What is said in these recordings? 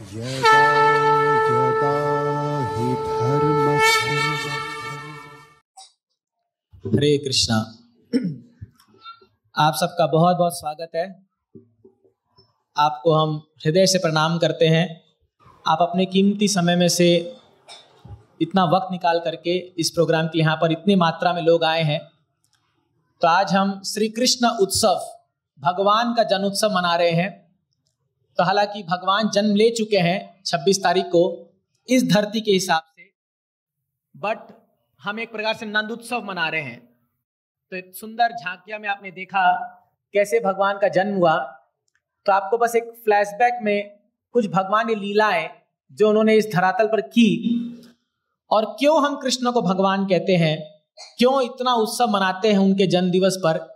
यदा यदा हि धर्मस्य। हरे कृष्णा। आप सबका बहुत बहुत स्वागत है। आपको हम हृदय से प्रणाम करते हैं। आप अपने कीमती समय में से इतना वक्त निकाल करके इस प्रोग्राम के यहाँ पर इतनी मात्रा में लोग आए हैं। तो आज हम श्री कृष्ण उत्सव, भगवान का जन्म उत्सव मना रहे हैं। तो हालांकि भगवान जन्म ले चुके हैं 26 तारीख को इस धरती के हिसाब से, बट हम एक प्रकार से नंद उत्सव मना रहे हैं। तो एक सुंदर झांकिया में आपने देखा कैसे भगवान का जन्म हुआ। तो आपको बस एक फ्लैशबैक में कुछ भगवान की लीलाएं जो उन्होंने इस धरातल पर की, और क्यों हम कृष्ण को भगवान कहते हैं, क्यों इतना उत्सव मनाते हैं उनके जन्म दिवस पर,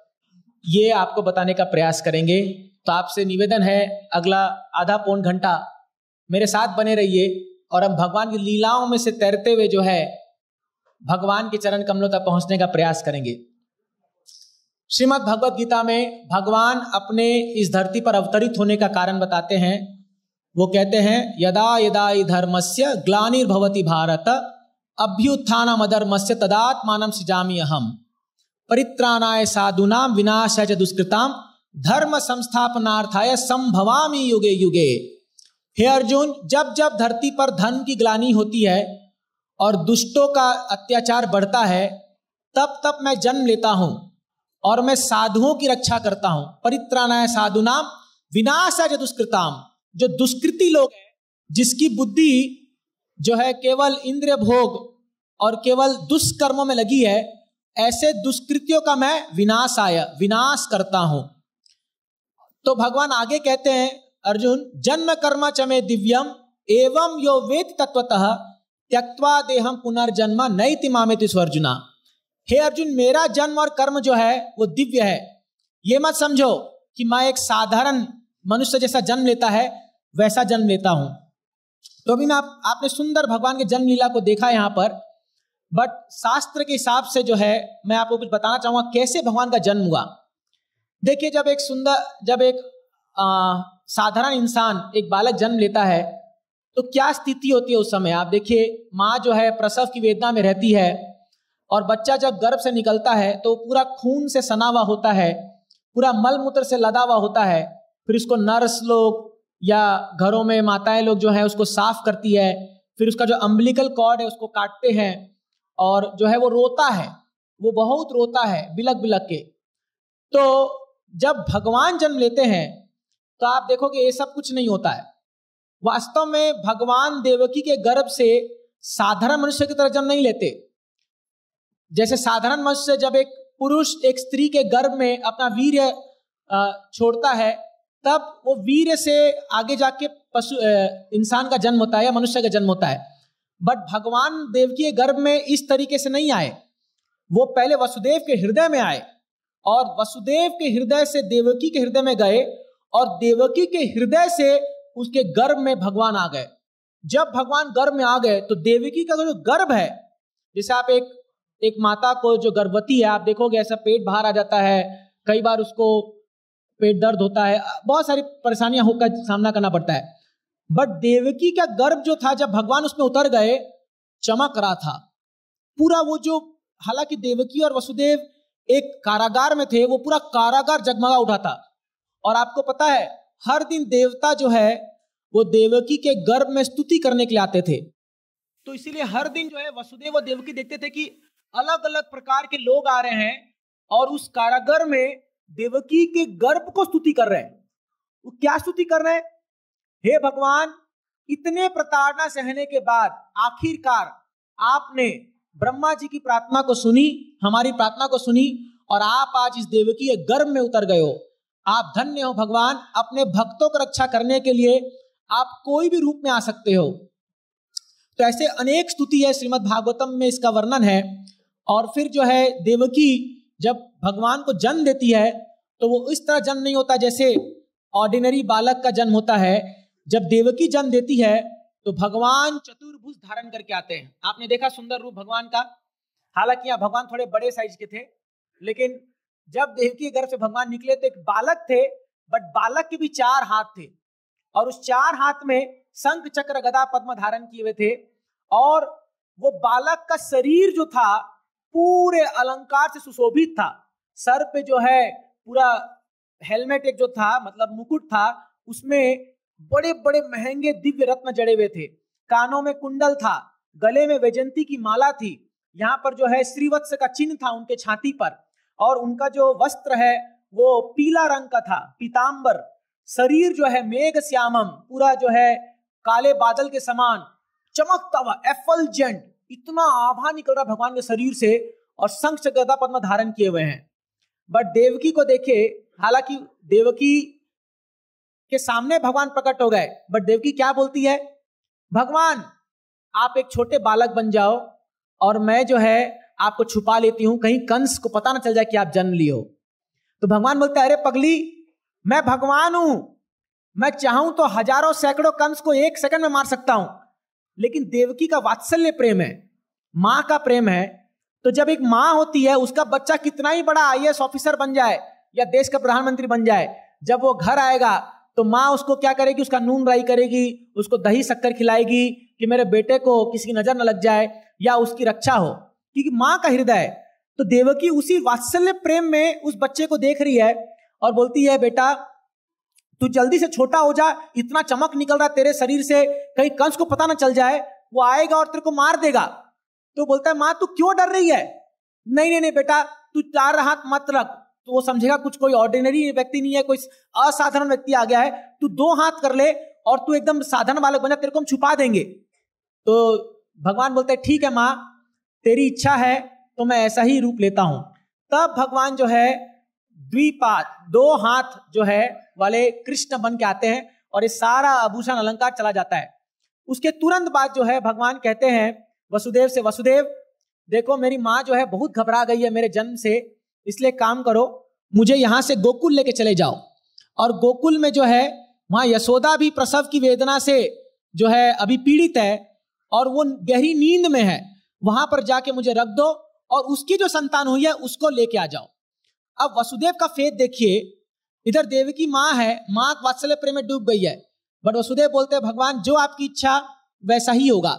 ये आपको बताने का प्रयास करेंगे। तो आपसे निवेदन है, अगला आधा पौन घंटा मेरे साथ बने रहिए और हम भगवान की लीलाओं में से तैरते हुए जो है भगवान के चरण कमलों तक पहुंचने का प्रयास करेंगे। श्रीमद् भगवद गीता में भगवान अपने इस धरती पर अवतरित होने का कारण बताते हैं। वो कहते हैं, यदा यदा हि धर्मस्य ग्लानिर्भवति भारत अभ्युत्थानमधर्मस्य तदात्मानं सृजामि अहम् परित्राणाय साधूनां विनाशाय च दुष्कृतां धर्म संस्थापनार्थाय संभवामि युगे युगे। हे अर्जुन, जब जब धरती पर धर्म की ग्लानि होती है और दुष्टों का अत्याचार बढ़ता है, तब तब मैं जन्म लेता हूं और मैं साधुओं की रक्षा करता हूं। परित्राणाय साधूनां विनाशाय च दुष्कृताम। जो दुष्कृति लोग हैं, जिसकी बुद्धि जो है केवल इंद्रिय भोग और केवल दुष्कर्मों में लगी है, ऐसे दुष्कृतियों का मैं विनाश करता हूं। तो भगवान आगे कहते हैं, अर्जुन जन्म कर्म च मे दिव्यम एवं यो वेद तत्वतः त्यक्त्वा देहम पुनर्जन्म नैति मामेति अर्जुना। हे अर्जुन, मेरा जन्म और कर्म जो है वो दिव्य है। ये मत समझो कि मैं एक साधारण मनुष्य जैसा जन्म लेता है वैसा जन्म लेता हूं। तो अभी मैं आपने सुंदर भगवान के जन्म लीला को देखा यहां पर, बट शास्त्र के हिसाब से जो है मैं आपको कुछ बताना चाहूंगा कैसे भगवान का जन्म हुआ। देखिए, जब एक साधारण इंसान, एक बालक जन्म लेता है तो क्या स्थिति होती है उस समय। आप देखिए, माँ जो है प्रसव की वेदना में रहती है और बच्चा जब गर्भ से निकलता है तो पूरा खून से सना हुआ होता है, पूरा मल मूत्र से लदा हुआ होता है। फिर उसको नर्स लोग या घरों में माताएं लोग जो है उसको साफ करती है। फिर उसका जो अम्बिलिकल कॉर्ड है उसको काटते हैं और जो है वो रोता है, वो बहुत रोता है बिलक बिलक के। तो जब भगवान जन्म लेते हैं तो आप देखोगे ये सब कुछ नहीं होता है। वास्तव में भगवान देवकी के गर्भ से साधारण मनुष्य की तरह जन्म नहीं लेते। जैसे साधारण मनुष्य जब एक पुरुष एक स्त्री के गर्भ में अपना वीर्य छोड़ता है, तब वो वीर्य से आगे जाके पशु इंसान का जन्म होता है या मनुष्य का जन्म होता है। बट भगवान देवकी के गर्भ में इस तरीके से नहीं आए। वो पहले वसुदेव के हृदय में आए और वसुदेव के हृदय से देवकी के हृदय में गए और देवकी के हृदय से उसके गर्भ में भगवान आ गए। जब भगवान गर्भ में आ गए तो देवकी का जो गर्भ है, जैसे आप एक माता को जो गर्भवती है, आप देखोगे ऐसा पेट बाहर आ जाता है, कई बार उसको पेट दर्द होता है, बहुत सारी परेशानियां होकर सामना करना पड़ता है। बट देवकी का गर्भ जो था, जब भगवान उसमें उतर गए, चमक रहा था पूरा। वो जो, हालांकि देवकी और वसुदेव एक कारागार में थे, वो पूरा कारागार जगमगा उठा था। और आपको पता है, हर दिन देवता जो है वो देवकी के गर्भ में स्तुति करने के लिए आते थे। तो इसीलिए हर दिन जो है वसुदेव और देवकी देखते थे कि अलग अलग प्रकार के लोग आ रहे हैं और उस कारागार में देवकी के गर्भ को स्तुति कर रहे हैं। वो क्या स्तुति कर रहे हैं? हे भगवान, इतने प्रताड़ना सहने के बाद आखिरकार आपने ब्रह्मा जी की प्रार्थना को सुनी, हमारी प्रार्थना को सुनी, और आप आज इस देवकी के गर्भ में उतर गए हो। आप धन्य हो भगवान, अपने भक्तों को रक्षा करने के लिए आप कोई भी रूप में आ सकते हो। तो ऐसे अनेक स्तुति है, श्रीमद् भागवतम में इसका वर्णन है। और फिर जो है देवकी जब भगवान को जन्म देती है तो वो इस तरह जन्म नहीं होता जैसे ऑर्डिनरी बालक का जन्म होता है। जब देवकी जन्म देती है तो भगवान चतुर्भुज धारण करके आते हैं। आपने देखा सुंदर रूप भगवान का। हालांकि यहाँ भगवान थोड़े बड़े साइज के थे, लेकिन जब देवकी के गर्भ से भगवान निकले तो एक बालक थे, बट बालक के भी 4 हाथ थे और उस 4 हाथ में शंख चक्र गदा पद्म धारण किए हुए थे, और वो बालक का शरीर जो था पूरे अलंकार से सुशोभित था। सर पे जो है पूरा हेलमेट एक जो था, मतलब मुकुट था, उसमें बड़े बड़े महंगे दिव्य रत्न जड़े हुए थे। कानों में कुंडल था, गले में वैजंती की माला थी, यहाँ पर जो है श्रीवत्स का चिन्ह था उनके छाती पर, और उनका जो वस्त्र है वो पीला रंग का था, पीतांबर। शरीर जो है मेघ श्यामम, पूरा जो है काले बादल के समान चमकता हुआ, एफलजेंट, इतना आभा निकल रहा भगवान के शरीर से, और शंख चक्र गदा पद्म धारण किए हुए हैं। बट देवकी को देखे, हालांकि देवकी के सामने भगवान प्रकट हो गए, बट देवकी क्या बोलती है, भगवान आप एक छोटे बालक बन जाओ और मैं जो है आपको छुपा लेती हूं, कहीं कंस को पता ना चल जाए कि आप जन्म लिए हो। तो भगवान बोलते हैं, अरे पगली, मैं भगवान हूं, मैं चाहूं तो हजारों सैकड़ों कंस को एक सेकंड में मार सकता हूं। लेकिन देवकी का वात्सल्य प्रेम है, मां का प्रेम है। तो जब एक मां होती है, उसका बच्चा कितना ही बड़ा आईएएस ऑफिसर बन जाए या देश का प्रधानमंत्री बन जाए, जब वो घर आएगा तो माँ उसको क्या करेगी, उसका नून राई करेगी, उसको दही शक्कर खिलाएगी कि मेरे बेटे को किसी की नजर न लग जाए या उसकी रक्षा हो, क्योंकि माँ का हृदय है। तो देवकी उसी वात्सल्य प्रेम में उस बच्चे को देख रही है और बोलती है, बेटा तू जल्दी से छोटा हो जा, इतना चमक निकल रहा तेरे शरीर से, कहीं कंस को पता ना चल जाए, वो आएगा और तेरे को मार देगा। तो बोलता है, माँ तू क्यों डर रही है? नहीं नहीं नहीं बेटा, तू 4 हाथ मत रख, तो वो समझेगा कुछ कोई ऑर्डिनरी व्यक्ति नहीं है, कोई असाधारण व्यक्ति आ गया है। तू 2 हाथ कर ले और तू एकदम साधारण बालक बन जा, तेरे को हम छुपा देंगे। तो भगवान बोलते हैं, ठीक है माँ, तेरी इच्छा है तो मैं ऐसा ही रूप लेता हूं। तब भगवान जो है द्विपाद, 2 हाथ जो है वाले कृष्ण बन के आते हैं और ये सारा आभूषण अलंकार चला जाता है। उसके तुरंत बाद जो है भगवान कहते हैं वसुदेव से, वसुदेव देखो मेरी माँ जो है बहुत घबरा गई है मेरे जन्म से, इसलिए काम करो, मुझे यहां से गोकुल लेके चले जाओ, और गोकुल में जो है वहां यशोदा भी प्रसव की वेदना से जो है अभी पीड़ित है और वो गहरी नींद में है, वहां पर जाके मुझे रख दो और उसकी जो संतान हुई है उसको लेके आ जाओ। अब वसुदेव का फेथ देखिए, इधर देवकी माँ है, माँ वात्सल्य प्रेम में डूब गई है, बट वसुदेव बोलते हैं, भगवान जो आपकी इच्छा वैसा ही होगा।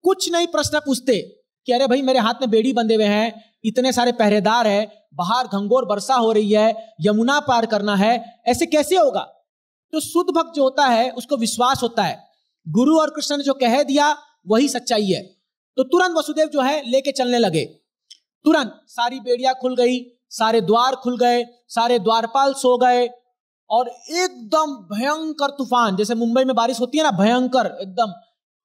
कुछ नहीं प्रश्न पूछते कि अरे भाई मेरे हाथ में बेड़ी बंधे हुए हैं, इतने सारे पहरेदार है, बाहर घंघोर वर्षा हो रही है, यमुना पार करना है, ऐसे कैसे होगा? तो शुद्ध भक्त जो होता है उसको विश्वास होता है, गुरु और कृष्ण ने जो कह दिया वही सच्चाई है। तो तुरंत वसुदेव जो है लेके चलने लगे, तुरंत सारी बेड़ियां खुल गई, सारे द्वार खुल गए, सारे द्वारपाल सो गए, और एकदम भयंकर तूफान, जैसे मुंबई में बारिश होती है ना भयंकर एकदम,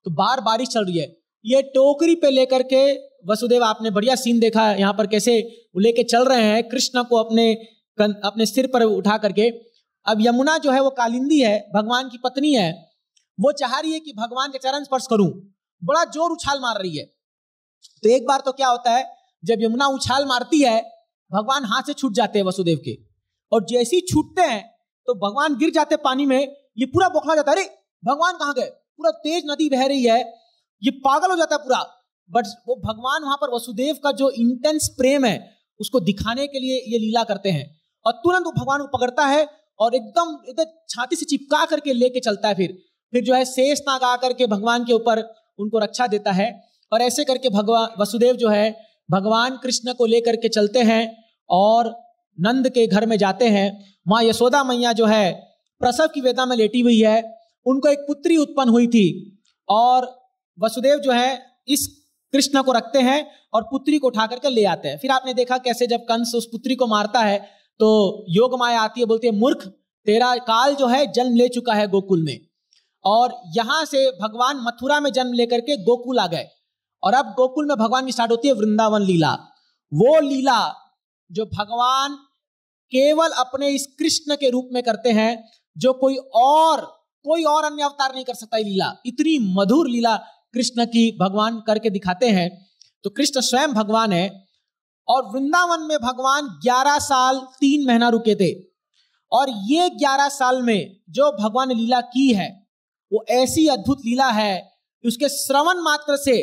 तो बाहर बारिश चल रही है। ये टोकरी पे लेकर के वसुदेव, आपने बढ़िया सीन देखा है यहाँ पर कैसे लेके चल रहे हैं कृष्ण को अपने सिर पर उठा करके। अब यमुना जो है वो कालिंदी है, भगवान की पत्नी है, वो चाह रही है कि भगवान के चरण स्पर्श करूं, बड़ा जोर उछाल मार रही है। तो एक बार तो क्या होता है, जब यमुना उछाल मारती है भगवान हाथ से छूट जाते हैं वसुदेव के, और जैसे ही छूटते हैं तो भगवान गिर जाते पानी में। ये पूरा बौखला जाता है, अरे भगवान कहाँ गए, पूरा तेज नदी बह रही है, ये पागल हो जाता है पूरा। बट वो भगवान वहां पर वसुदेव का जो इंटेंस प्रेम है उसको दिखाने के लिए ये लीला करते हैं, और तुरंत वो भगवान को पकड़ता है और एकदम इधर छाती से चिपका करके लेके चलता है। फिर जो है शेष नाग आकर के भगवान के ऊपर उनको रक्षा देता है, और ऐसे करके भगवान वसुदेव जो है भगवान कृष्ण को लेकर के चलते हैं और नंद के घर में जाते हैं। वहां यशोदा मैया जो है प्रसव की वेदना में लेटी हुई है, उनको एक पुत्री उत्पन्न हुई थी, और वसुदेव जो है इस कृष्ण को रखते हैं और पुत्री को उठा करके ले आते हैं। फिर आपने देखा कैसे जब कंस उस पुत्री को मारता है तो योग माया आती है, बोलती है मूर्ख, तेरा काल जो है जन्म ले चुका है गोकुल में, और यहां से भगवान मथुरा में जन्म लेकर के गोकुल आ गए, और अब गोकुल में भगवान की स्टार्ट होती है वृंदावन लीला। वो लीला जो भगवान केवल अपने इस कृष्ण के रूप में करते हैं, जो कोई और अन्य अवतार नहीं कर सकता। लीला इतनी मधुर लीला कृष्ण की भगवान करके दिखाते हैं। तो कृष्ण स्वयं भगवान है, और वृंदावन में भगवान 11 साल 3 महीना रुके थे, और ये 11 साल में जो भगवान ने लीला की है वो ऐसी अद्भुत लीला है कि उसके श्रवण मात्र से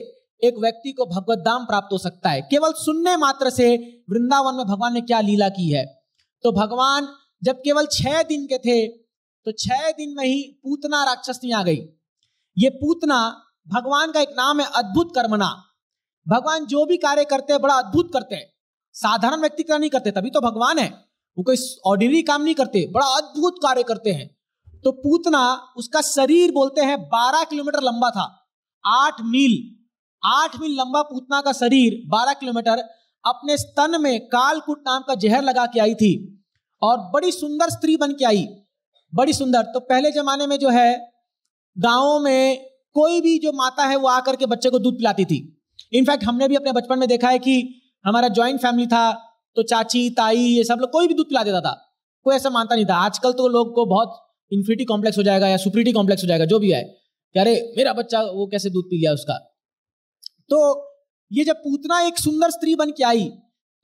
एक व्यक्ति को भगवत धाम प्राप्त हो सकता है। केवल सुनने मात्र से वृंदावन में भगवान ने क्या लीला की है। तो भगवान जब केवल 6 दिन के थे तो 6 दिन में ही पूतना राक्षसनी आ गई। ये पूतना भगवान का एक नाम है, अद्भुत कर्मणा। भगवान जो भी कार्य करते हैं बड़ा अद्भुत करते हैं, साधारण व्यक्ति का नहीं करते, तभी तो भगवान है। वो कोई ऑर्डिनरी काम नहीं करते, बड़ा अद्भुत कार्य करते हैं। तो पूतना, उसका शरीर बोलते हैं 12 किलोमीटर लंबा था, 8 मील लंबा पूतना का शरीर, 12 किलोमीटर। अपने स्तन में कालकूट नाम का जहर लगा के आई थी और बड़ी सुंदर स्त्री बन के आई, बड़ी सुंदर। तो पहले जमाने में जो है गांवों में कोई भी जो माता है वो आकर के बच्चे को दूध पिलाती थी। इनफैक्ट हमने भी अपने बचपन में देखा है कि हमारा ज्वाइंट फैमिली था, तो चाची ताई ये सब लोग कोई भी दूध पिला देता था, कोई ऐसा मानता नहीं था। आजकल तो लोग को बहुत इन्फिनिटी कॉम्प्लेक्स हो जाएगा या सुपरिटी कॉम्प्लेक्स हो जाएगा, जो भी है, अरे मेरा बच्चा वो कैसे दूध पी लिया उसका। तो ये जब पूतना एक सुंदर स्त्री बन के आई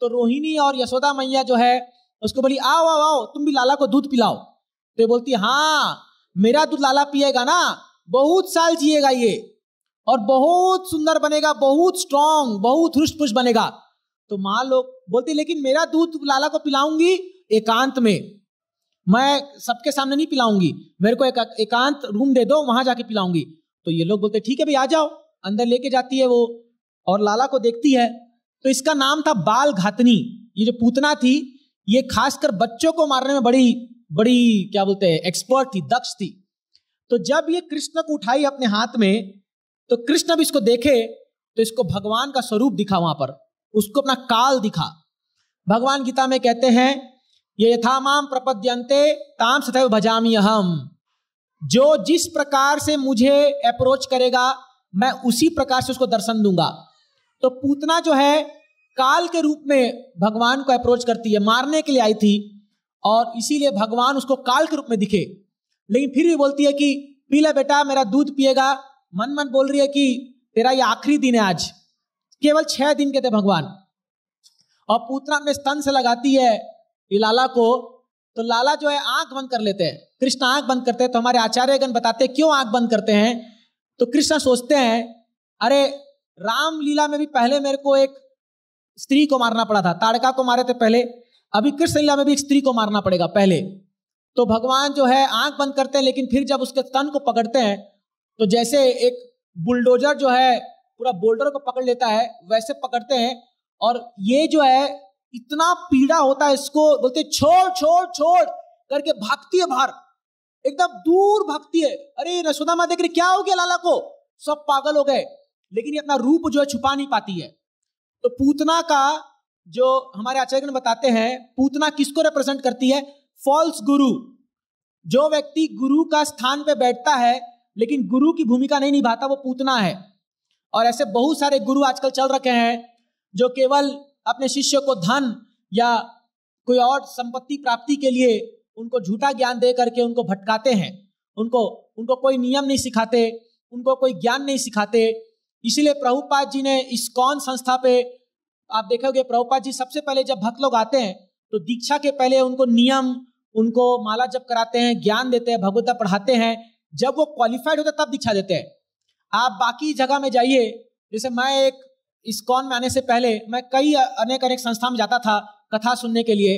तो रोहिणी और यशोदा मैया जो है उसको बोली, आओ आओ आओ तुम भी लाला को दूध पिलाओ। तो ये बोलती, हाँ मेरा दूध लाला पिएगा ना, बहुत साल जिएगा ये और बहुत सुंदर बनेगा, बहुत स्ट्रांग, बहुत हुष्ट पुष्ट बनेगा। तो माँ लोग बोलती, लेकिन मेरा दूध लाला को पिलाऊंगी एकांत में, मैं सबके सामने नहीं पिलाऊंगी, मेरे को एक एकांत रूम दे दो, वहां जाके पिलाऊंगी। तो ये लोग बोलते, ठीक है भाई आ जाओ। अंदर लेके जाती है वो और लाला को देखती है। तो इसका नाम था बाल घातनी। ये जो पूतना थी ये खासकर बच्चों को मारने में बड़ी बड़ी क्या बोलते हैं, एक्सपर्ट थी, दक्ष थी। तो जब ये कृष्ण को उठाई अपने हाथ में, तो कृष्ण भी इसको देखे तो इसको भगवान का स्वरूप दिखा, वहां पर उसको अपना काल दिखा। भगवान गीता में कहते हैं, ये यथा माम प्रपद्यन्ते ताम सदैव भजामि अहम। जो जिस प्रकार से मुझे अप्रोच करेगा मैं उसी प्रकार से उसको दर्शन दूंगा। तो पूतना जो है काल के रूप में भगवान को अप्रोच करती है, मारने के लिए आई थी और इसीलिए भगवान उसको काल के रूप में दिखे। लेकिन फिर भी बोलती है कि पी ले बेटा, मेरा दूध पिएगा। मन मन बोल रही है कि तेरा ये आखिरी दिन है, आज केवल 6 दिन के थे भगवान। और पूतना अपने स्तन से लगाती है ये लाला को, तो लाला जो है आंख बंद कर लेते हैं। कृष्ण आंख बंद करते हैं। तो हमारे आचार्यगण बताते हैं क्यों आंख बंद करते हैं। तो कृष्ण सोचते हैं, अरे राम लीला में भी पहले मेरे को एक स्त्री को मारना पड़ा था, ताड़का को मारे थे पहले, अभी कृष्ण लीला में भी एक स्त्री को मारना पड़ेगा पहले। तो भगवान जो है आंख बंद करते हैं, लेकिन फिर जब उसके स्तन को पकड़ते हैं तो जैसे एक बुलडोजर जो है पूरा बोल्डर को पकड़ लेता है वैसे पकड़ते हैं। और ये जो है इतना पीड़ा होता है, इसको बोलते छोड़ छोड़ छोड़ करके भागती है बाहर, एकदम दूर भागती है। अरे यशोदा माँ देख रही, क्या हो गया लाला को, सब पागल हो गए। लेकिन ये अपना रूप जो है छुपा नहीं पाती है। तो पूतना का जो हमारे आचार्य बताते हैं, पूतना किसको रिप्रेजेंट करती है, फॉल्स गुरु। जो व्यक्ति गुरु का स्थान पे बैठता है लेकिन गुरु की भूमिका नहीं निभाता, वो पूतना है। और ऐसे बहुत सारे गुरु आजकल चल रखे हैं जो केवल अपने शिष्य को धन या कोई और संपत्ति प्राप्ति के लिए उनको झूठा ज्ञान दे करके उनको भटकाते हैं, उनको कोई नियम नहीं सिखाते, उनको कोई ज्ञान नहीं सिखाते। इसीलिए प्रभुपाद जी ने इस्कॉन संस्था पे आप देखोगे, प्रभुपाद जी सबसे पहले जब भक्त लोग आते हैं तो दीक्षा के पहले उनको नियम, उनको माला जप कराते हैं, ज्ञान देते हैं, भगवता पढ़ाते हैं। जब वो क्वालिफाइड होते तब दीक्षा देते हैं। आप बाकी जगह में जाइए, जैसे मैं एक इस्कॉन में आने से पहले मैं कई अनेक संस्था में जाता था कथा सुनने के लिए।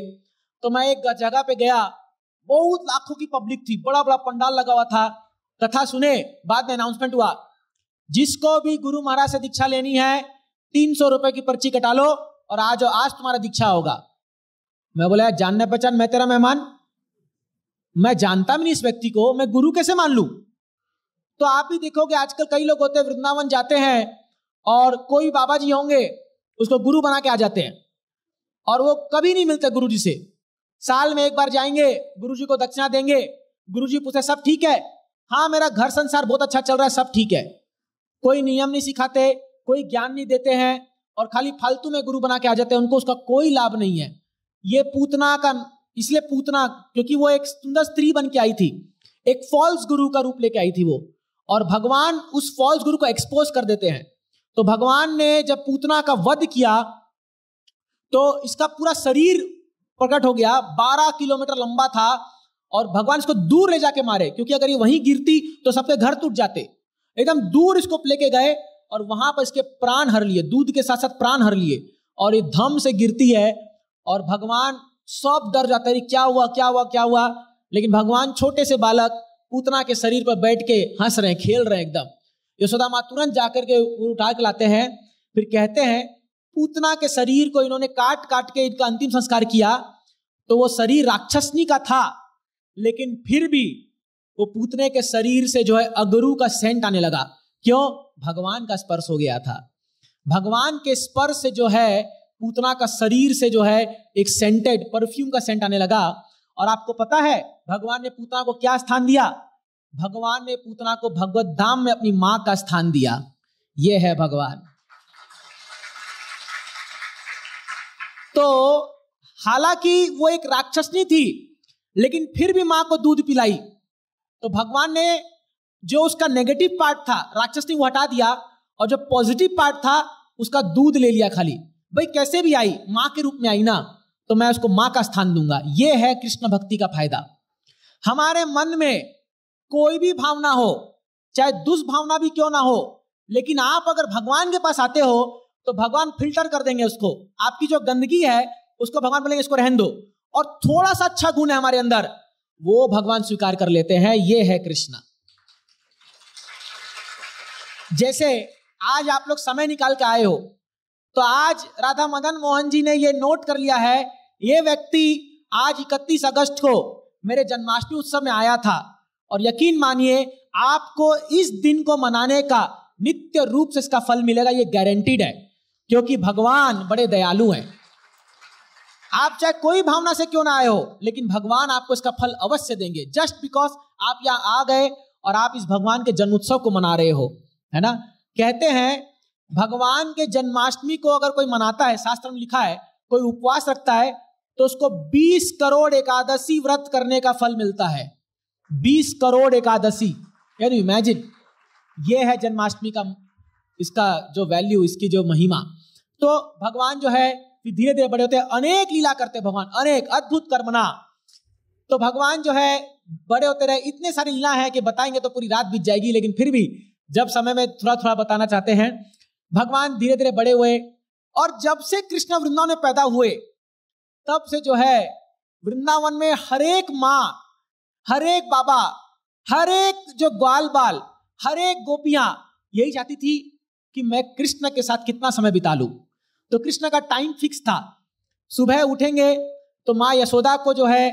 तो मैं एक जगह पे गया, बहुत लाखों की पब्लिक थी, बड़ा बड़ा पंडाल लगा हुआ था। कथा सुने, बाद में अनाउंसमेंट हुआ, जिसको भी गुरु महाराज से दीक्षा लेनी है 300 रुपए की पर्ची कटा लो और आज तुम्हारा दीक्षा होगा। मैं बोला, जानने पहचान, मैं तेरा मेहमान, मैं जानता भी नहीं इस व्यक्ति को, मैं गुरु कैसे मान लूं। तो आप भी देखोगे आजकल कई लोग होते हैं वृंदावन जाते हैं और कोई बाबा जी होंगे उसको गुरु बना के आ जाते हैं और वो कभी नहीं मिलते गुरु जी से। साल में एक बार जाएंगे, गुरु जी को दक्षिणा देंगे, गुरु जी पूछे सब ठीक है, हाँ मेरा घर संसार बहुत अच्छा चल रहा है, सब ठीक है। कोई नियम नहीं सिखाते, कोई ज्ञान नहीं देते हैं और खाली फालतू में गुरु बना के आ जाते हैं, उनको उसका कोई लाभ नहीं है। ये पूतना का, इसलिए पूतना क्योंकि वो एक सुंदर स्त्री बन के आई थी, एक फॉल्स गुरु का रूप लेके आई थी वो, और भगवान उस फॉल्स गुरु को एक्सपोज कर देते हैं। तो भगवान ने जब पूतना का वध किया तो इसका पूरा शरीर प्रकट हो गया, 12 किलोमीटर लंबा था और भगवान इसको दूर ले जाके मारे, क्योंकि अगर ये वहीं गिरती तो सबके घर टूट जाते। एकदम दूर इसको लेके गए और वहां पर इसके प्राण हर लिए, दूध के साथ साथ प्राण हर लिए, और ये धम से गिरती है और भगवान सब डर जाते हैं, क्या हुआ क्या हुआ क्या हुआ। लेकिन भगवान छोटे से बालक पूतना के शरीर पर बैठ के हंस रहे हैं, खेल रहे हैं एकदम। यशोदा माँ तुरंत जाकर के उठा के लाते हैं, फिर कहते हैं पूतना के शरीर को इन्होंने काट काट के इनका अंतिम संस्कार किया, तो वो शरीर राक्षसनी का था, लेकिन फिर भी वो पूतने के शरीर से जो है अगरू का सेंट आने लगा। क्यों? भगवान का स्पर्श हो गया था। भगवान के स्पर्श से जो है पूतना का शरीर से जो है एक सेंटेड परफ्यूम का सेंट आने लगा। और आपको पता है भगवान ने पूतना को क्या स्थान दिया? भगवान ने पूतना को भगवत धाम में अपनी मां का स्थान दिया। यह है भगवान। तो हालांकि वो एक राक्षसनी थी, लेकिन फिर भी मां को दूध पिलाई। तो भगवान ने जो उसका नेगेटिव पार्ट था राक्षसनी वो हटा दिया, और जो पॉजिटिव पार्ट था उसका दूध ले लिया खाली। भाई कैसे भी आई, मां के रूप में आई ना, तो मैं उसको मां का स्थान दूंगा। यह है कृष्ण भक्ति का फायदा। हमारे मन में कोई भी भावना हो, चाहे दुष्भावना भी क्यों ना हो, लेकिन आप अगर भगवान के पास आते हो तो भगवान फिल्टर कर देंगे उसको। आपकी जो गंदगी है उसको भगवान बोलेंगे इसको रहने दो, और थोड़ा सा अच्छा गुण है हमारे अंदर, वो भगवान स्वीकार कर लेते हैं। ये है कृष्ण। जैसे आज आप लोग समय निकाल के आए हो, तो आज राधा मदन मोहन जी ने ये नोट कर लिया है, ये व्यक्ति आज 31 अगस्त को मेरे जन्माष्टमी उत्सव में आया था, और यकीन मानिए आपको इस दिन को मनाने का नित्य रूप से इसका फल मिलेगा। ये गारंटीड है, क्योंकि भगवान बड़े दयालु हैं। आप चाहे कोई भावना से क्यों ना आए हो, लेकिन भगवान आपको इसका फल अवश्य देंगे, जस्ट बिकॉज आप यहां आ गए और आप इस भगवान के जन्मोत्सव को मना रहे हो, है ना। कहते हैं भगवान के जन्माष्टमी को अगर कोई मनाता है, शास्त्र में लिखा है, कोई उपवास रखता है, तो उसको 20 करोड़ एकादशी व्रत करने का फल मिलता है। 20 crore Ekadashi, can you imagine. ये है जन्माष्टमी का, इसका जो वैल्यू, इसकी जो महिमा। तो भगवान जो है धीरे धीरे बड़े होते हैं, अनेक लीला करते हैं भगवान, अनेक अद्भुत कर्मना। तो भगवान जो है बड़े होते रहे, इतने सारी लीला है कि बताएंगे तो पूरी रात बीत जाएगी, लेकिन फिर भी जब समय में थोड़ा थोड़ा बताना चाहते हैं। भगवान धीरे धीरे बड़े हुए, और जब से कृष्ण वृंदावन में पैदा हुए तब से जो है वृंदावन में हर एक माँ, हर एक बाबा, हर एक जो ग्वाल बाल, हर एक गोपियां यही चाहती थी कि मैं कृष्ण के साथ कितना समय बिता लूं। तो कृष्ण का टाइम फिक्स था, सुबह उठेंगे तो माँ यशोदा को जो है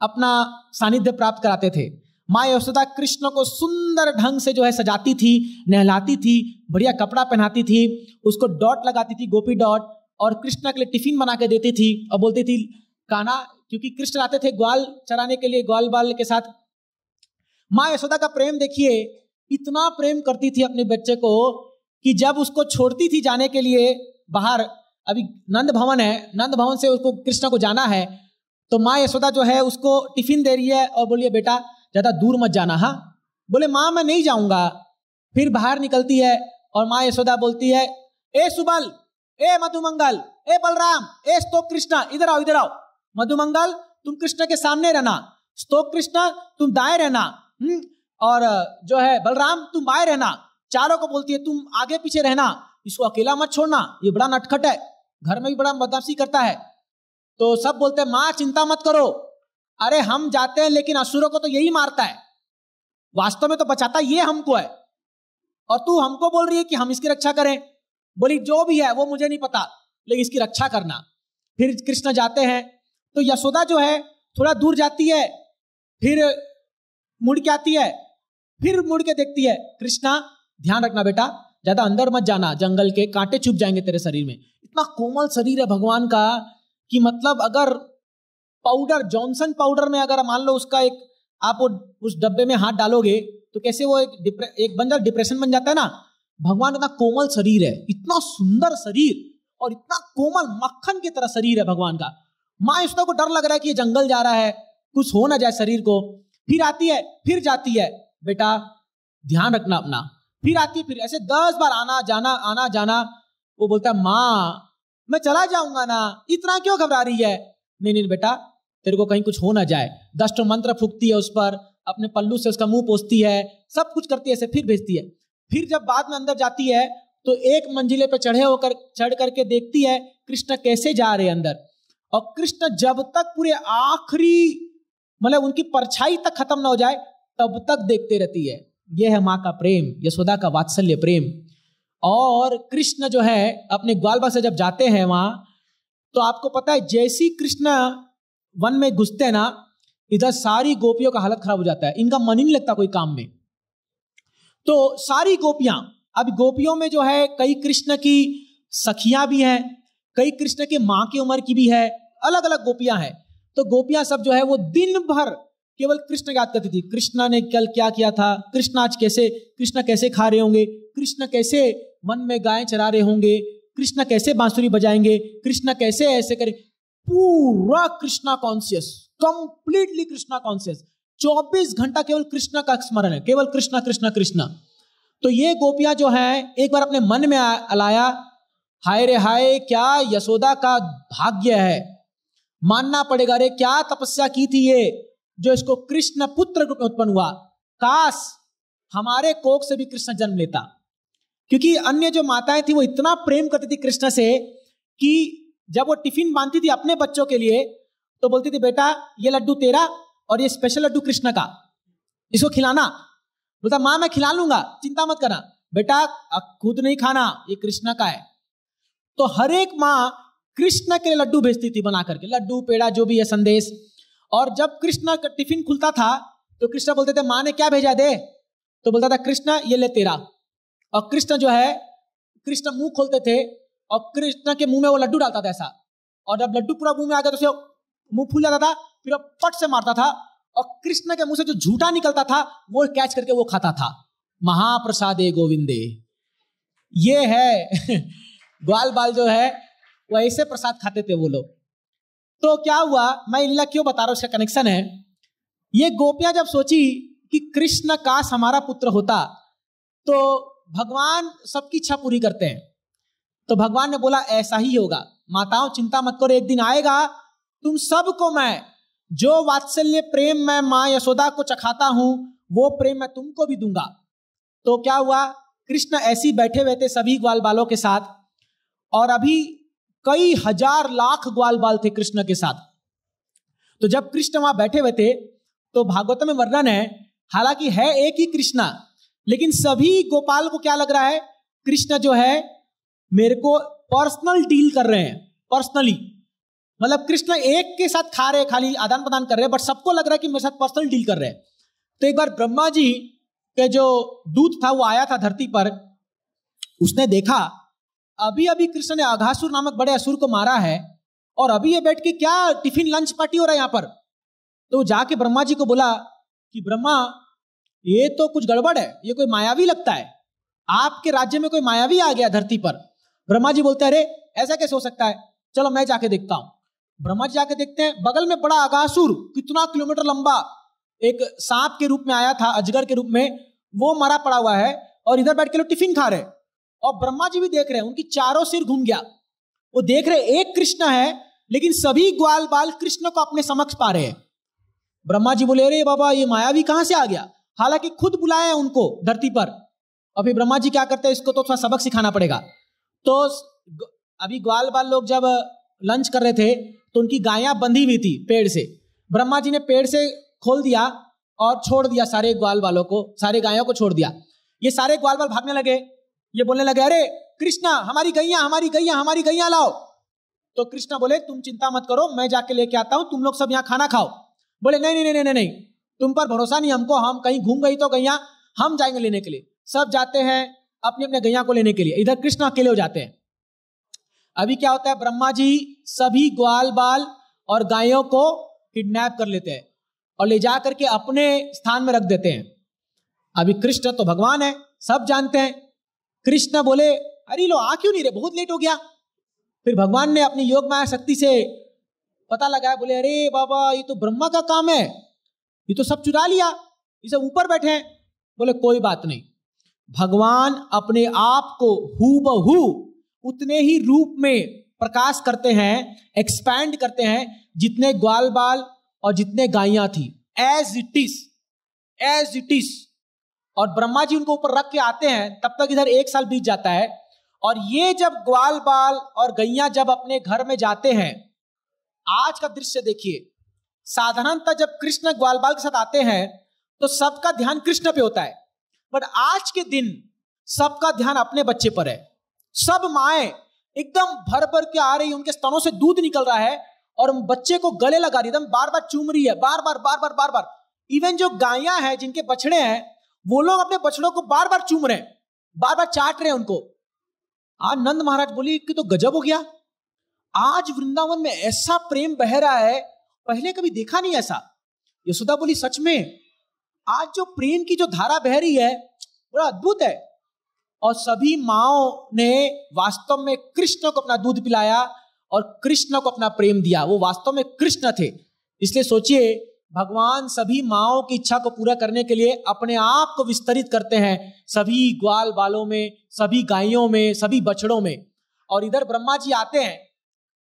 अपना सानिध्य प्राप्त कराते थे। माँ यशोदा कृष्ण को सुंदर ढंग से जो है सजाती थी, नहलाती थी, बढ़िया कपड़ा पहनाती थी, उसको डॉट लगाती थी, गोपी डॉट, और कृष्ण के लिए टिफिन बना के देती थी, और बोलती थी काना, क्योंकि कृष्ण आते थे ग्वाल चराने के लिए, ग्वाल बाल के साथ। माँ यशोदा का प्रेम देखिए, इतना प्रेम करती थी अपने बच्चे को कि जब उसको छोड़ती थी जाने के लिए बाहर, अभी नंद भवन है, नंद भवन से उसको कृष्ण को जाना है, तो माँ यशोदा जो है उसको टिफिन दे रही है और बोलिए बेटा ज्यादा दूर मत जाना। हाँ, बोले माँ मैं नहीं जाऊंगा। फिर बाहर निकलती है और माँ यशोदा बोलती है, ए सुबल, ए मधुमंगल, ए बलराम, ए स्तोक कृष्ण, इधर आओ इधर आओ। मधुमंगल तुम कृष्ण के सामने रहना, स्तोक कृष्ण तुम दाएं रहना, और जो है बलराम तुम बाएं रहना। चारों को बोलती है तुम आगे पीछे रहना, इसको अकेला मत छोड़ना, ये बड़ा नटखट है, घर में भी बड़ा बदमाशी करता है। तो सब बोलते हैं माँ चिंता मत करो, अरे हम जाते हैं लेकिन असुरों को तो यही मारता है, वास्तव में तो बचाता ये हमको है, और तू हमको बोल रही है कि हम इसकी रक्षा करें। बोली जो भी है वो मुझे नहीं पता, लेकिन इसकी रक्षा करना। फिर कृष्ण जाते हैं, तो यशोदा जो है थोड़ा दूर जाती है, फिर मुड़ के आती है, फिर मुड़ के देखती है, कृष्णा ध्यान रखना बेटा, ज्यादा अंदर मत जाना, जंगल के कांटे चुभ जाएंगे तेरे शरीर में। इतना कोमल शरीर है भगवान का कि मतलब अगर पाउडर, जॉनसन पाउडर में अगर मान लो उसका एक आप उस डब्बे में हाथ डालोगे तो कैसे वो एक बन जाता, डिप्रेशन बन जाता है ना। भगवान इतना कोमल शरीर है, इतना सुंदर शरीर, और इतना कोमल मक्खन की तरह शरीर है भगवान का। माँ यशोदा को डर लग रहा है कि ये जंगल जा रहा है, कुछ हो ना जाए शरीर को। फिर आती है, फिर जाती है, बेटा ध्यान रखना अपना। फिर आती, फिर ऐसे 10 बार आना जाना आना जाना। वो बोलता है माँ मैं चला जाऊंगा ना, इतना क्यों घबरा रही है। नहीं नहीं बेटा, तेरे को कहीं कुछ हो ना जाए। 10 मंत्र फूकती है उस पर, अपने पल्लू से उसका मुंह पोंछती है, सब कुछ करती है, ऐसे फिर भेजती है। फिर जब बाद में अंदर जाती है तो एक मंजिले पे चढ़ करके देखती है कृष्ण कैसे जा रहे हैं अंदर। और कृष्ण जब तक पूरे आखिरी मतलब उनकी परछाई तक खत्म ना हो जाए तब तक देखते रहती है। यह है माँ का प्रेम, यशोदा का वात्सल्य प्रेम। और कृष्ण जो है अपने ग्वाल बाल से जब जाते हैं वहां, तो आपको पता है जैसी कृष्ण वन में घुसते हैं ना, इधर सारी गोपियों का हालत खराब हो जाता है, इनका मन ही नहीं लगता कोई काम में। तो सारी गोपियां, अब गोपियों में जो है कई कृष्ण की सखियां भी हैं, कई कृष्ण के मां की उम्र की भी है, अलग अलग गोपियां हैं। तो गोपियां सब जो है वो दिन भर केवल कृष्ण याद करती थी। कृष्णा ने कल क्या किया था, कृष्ण आज कैसे, कृष्ण कैसे खा रहे होंगे, कृष्ण कैसे वन में गायें चरा रहे होंगे, कृष्ण कैसे बांसुरी बजाएंगे, कृष्ण कैसे ऐसे करें। पूरा Krishna conscious, completely Krishna conscious, 24 घंटा केवल कृष्ण का स्मरण है, केवल कृष्णा कृष्णा कृष्णा। तो ये गोपियां जो हैं एक बार अपने मन में लाया, हाय रे हाय, क्या यशोदा का भाग्य है, मानना पड़ेगा रे, क्या तपस्या की थी ये, जो इसको कृष्ण पुत्र रूप में उत्पन्न हुआ। काश हमारे कोख से भी कृष्ण जन्म लेता। क्योंकि अन्य जो माताएं थी वो इतना प्रेम करती थी कृष्ण से कि जब वो टिफिन बांधती थी अपने बच्चों के लिए तो बोलती थी, बेटा ये लड्डू तेरा और ये स्पेशल लड्डू कृष्ण का, इसको खिलाना। बोलता, माँ मैं खिला लूंगा, चिंता मत करना बेटा, खुद नहीं खाना, ये कृष्ण का है। तो हर एक माँ कृष्ण के लड्डू भेजती थी बना करके, लड्डू पेड़ा जो भी है संदेश। और जब कृष्ण का टिफिन खुलता था तो कृष्ण बोलते थे, माँ ने क्या भेजा दे, तो बोलता था कृष्ण ये ले तेरा। और कृष्ण जो है, कृष्ण मुंह खोलते थे और कृष्ण के मुंह में वो लड्डू डालता था ऐसा, और जब लड्डू पूरा मुंह में आ गया तो उसे मुंह फूल जाता था, फिर पट से मारता था और कृष्ण के मुंह से जो झूठा निकलता था वो कैच करके वो खाता था। महाप्रसादे गोविंदे, ये है ग्वाल बाल जो है वो ऐसे प्रसाद खाते थे वो लोग। तो क्या हुआ, मैं लीला क्यों बता रहा हूं, उसका कनेक्शन है। ये गोपियां जब सोची कि कृष्ण काश हमारा पुत्र होता, तो भगवान सबकी इच्छा पूरी करते हैं। तो भगवान ने बोला ऐसा ही होगा, माताओं चिंता मत करो, एक दिन आएगा तुम सबको मैं जो वात्सल्य प्रेम मैं मां यशोदा को चखाता हूं वो प्रेम मैं तुमको भी दूंगा। तो क्या हुआ, कृष्ण ऐसे ही बैठे हुए थे सभी ग्वाल बालों के साथ, और अभी कई हजार लाख ग्वाल बाल थे कृष्ण के साथ। तो जब कृष्ण वहां बैठे हुए थे तो भागवत में वर्णन है, हालांकि है एक ही कृष्णा, लेकिन सभी गोपाल को क्या लग रहा है, कृष्ण जो है मेरे को पर्सनल डील कर रहे हैं, पर्सनली, मतलब कृष्ण एक के साथ खा रहे, खाली आदान प्रदान कर रहे हैं, बट सबको लग रहा है कि मेरे साथ पर्सनल डील कर रहे हैं। तो एक बार ब्रह्मा जी के जो दूत था वो आया था धरती पर, उसने देखा अभी अभी कृष्ण ने अघासुर नामक बड़े असुर को मारा है, और अभी ये बैठ के क्या टिफिन लंच पार्टी हो रहा है यहां पर। तो जाके ब्रह्मा जी को बोला कि ब्रह्मा ये तो कुछ गड़बड़ है, ये कोई मायावी लगता है, आपके राज्य में कोई मायावी आ गया धरती पर। ब्रह्मा जी बोलते हैं, अरे ऐसा कैसे हो सकता है, चलो मैं जाके देखता हूं। ब्रह्मा जी जाके देखते हैं, बगल में बड़ा अघासुर, कितना किलोमीटर लंबा, एक सांप के रूप में आया था, अजगर के रूप में, वो मरा पड़ा हुआ है, और इधर बैठ के लोग टिफिन खा रहे। और ब्रह्मा जी भी देख रहे हैं, उनकी चारों सिर घूम गया, वो देख रहे एक कृष्ण है, लेकिन सभी ग्वाल बाल कृष्ण को अपने समक्ष पा रहे हैं। ब्रह्मा जी बोले, अरे बाबा ये मायावी कहां से आ गया, हालांकि खुद बुलाए हैं उनको धरती पर। और फिर ब्रह्मा जी क्या करते हैं, इसको तो थोड़ा सबक सिखाना पड़ेगा। तो अभी ग्वाल बाल लोग जब लंच कर रहे थे तो उनकी गायें बंधी हुई थी पेड़ से, ब्रह्मा जी ने पेड़ से खोल दिया और छोड़ दिया सारे ग्वाल बालों को, सारे गायों को छोड़ दिया। ये सारे ग्वाल बाल भागने लगे, ये बोलने लगे, अरे कृष्णा हमारी गैया, हमारी गैया, हमारी गैया लाओ। तो कृष्णा बोले, तुम चिंता मत करो, मैं जाके लेके आता हूं, तुम लोग सब यहाँ खाना खाओ। बोले नहीं नहीं नहीं नहीं नहीं, तुम पर भरोसा नहीं हमको, हम कहीं घूम गई तो गैया हम जाएंगे लेने के लिए। सब जाते हैं अपने अपने गैया को लेने के लिए, इधर कृष्ण अकेले हो जाते हैं। अभी क्या होता है, ब्रह्मा जी सभी ग्वाल बाल और गायों को किडनैप कर लेते हैं और ले जा करके अपने स्थान में रख देते हैं। अभी कृष्ण तो भगवान है, सब जानते हैं। कृष्ण बोले, अरे लो आ क्यों नहीं रहे, बहुत लेट हो गया। फिर भगवान ने अपनी योग माया शक्ति से पता लगाया, बोले अरे बाबा ये तो ब्रह्मा का काम है, ये तो सब चुरा लिया, ये सब ऊपर बैठे हैं। बोले कोई बात नहीं, भगवान अपने आप को हूबहू उतने ही रूप में प्रकाश करते हैं, एक्सपैंड करते हैं जितने ग्वाल बाल और जितने गायें थी, as it is, as it is. और ब्रह्मा जी उनको ऊपर रख के आते हैं, तब तक इधर 1 साल बीत जाता है। और ये जब ग्वाल बाल और गैया जब अपने घर में जाते हैं, आज का दृश्य देखिए, साधारणतः जब कृष्ण ग्वाल बाल के साथ आते हैं तो सबका ध्यान कृष्ण पे होता है। बट आज के दिन सबका ध्यान अपने बच्चे पर है। सब माएं एकदम भर भर के आ रही, उनके स्तनों से दूध निकल रहा है और बच्चे को गले लगा रही, एकदम बार बार चूम रही है, बार बार बार बार बार बार। इवन जो गायें हैं, जिनके बछड़े हैं, वो लोग अपने बछड़ों को बार बार चूम रहे हैं, बार बार चाट रहे हैं उनको। आज नंद महाराज बोली कि तो गजब हो गया, आज वृंदावन में ऐसा प्रेम बह रहा है, पहले कभी देखा नहीं ऐसा। यशोदा बोली सच में आज जो प्रेम की जो धारा बह रही है बड़ा अद्भुत है। और सभी माओं ने वास्तव में कृष्ण को अपना दूध पिलाया और कृष्ण को अपना प्रेम दिया। वो वास्तव में कृष्ण थे। इसलिए सोचिए, भगवान सभी माओं की इच्छा को पूरा करने के लिए अपने आप को विस्तरित करते हैं सभी ग्वाल बालों में, सभी गायों में, सभी बछड़ों में। और इधर ब्रह्मा जी आते हैं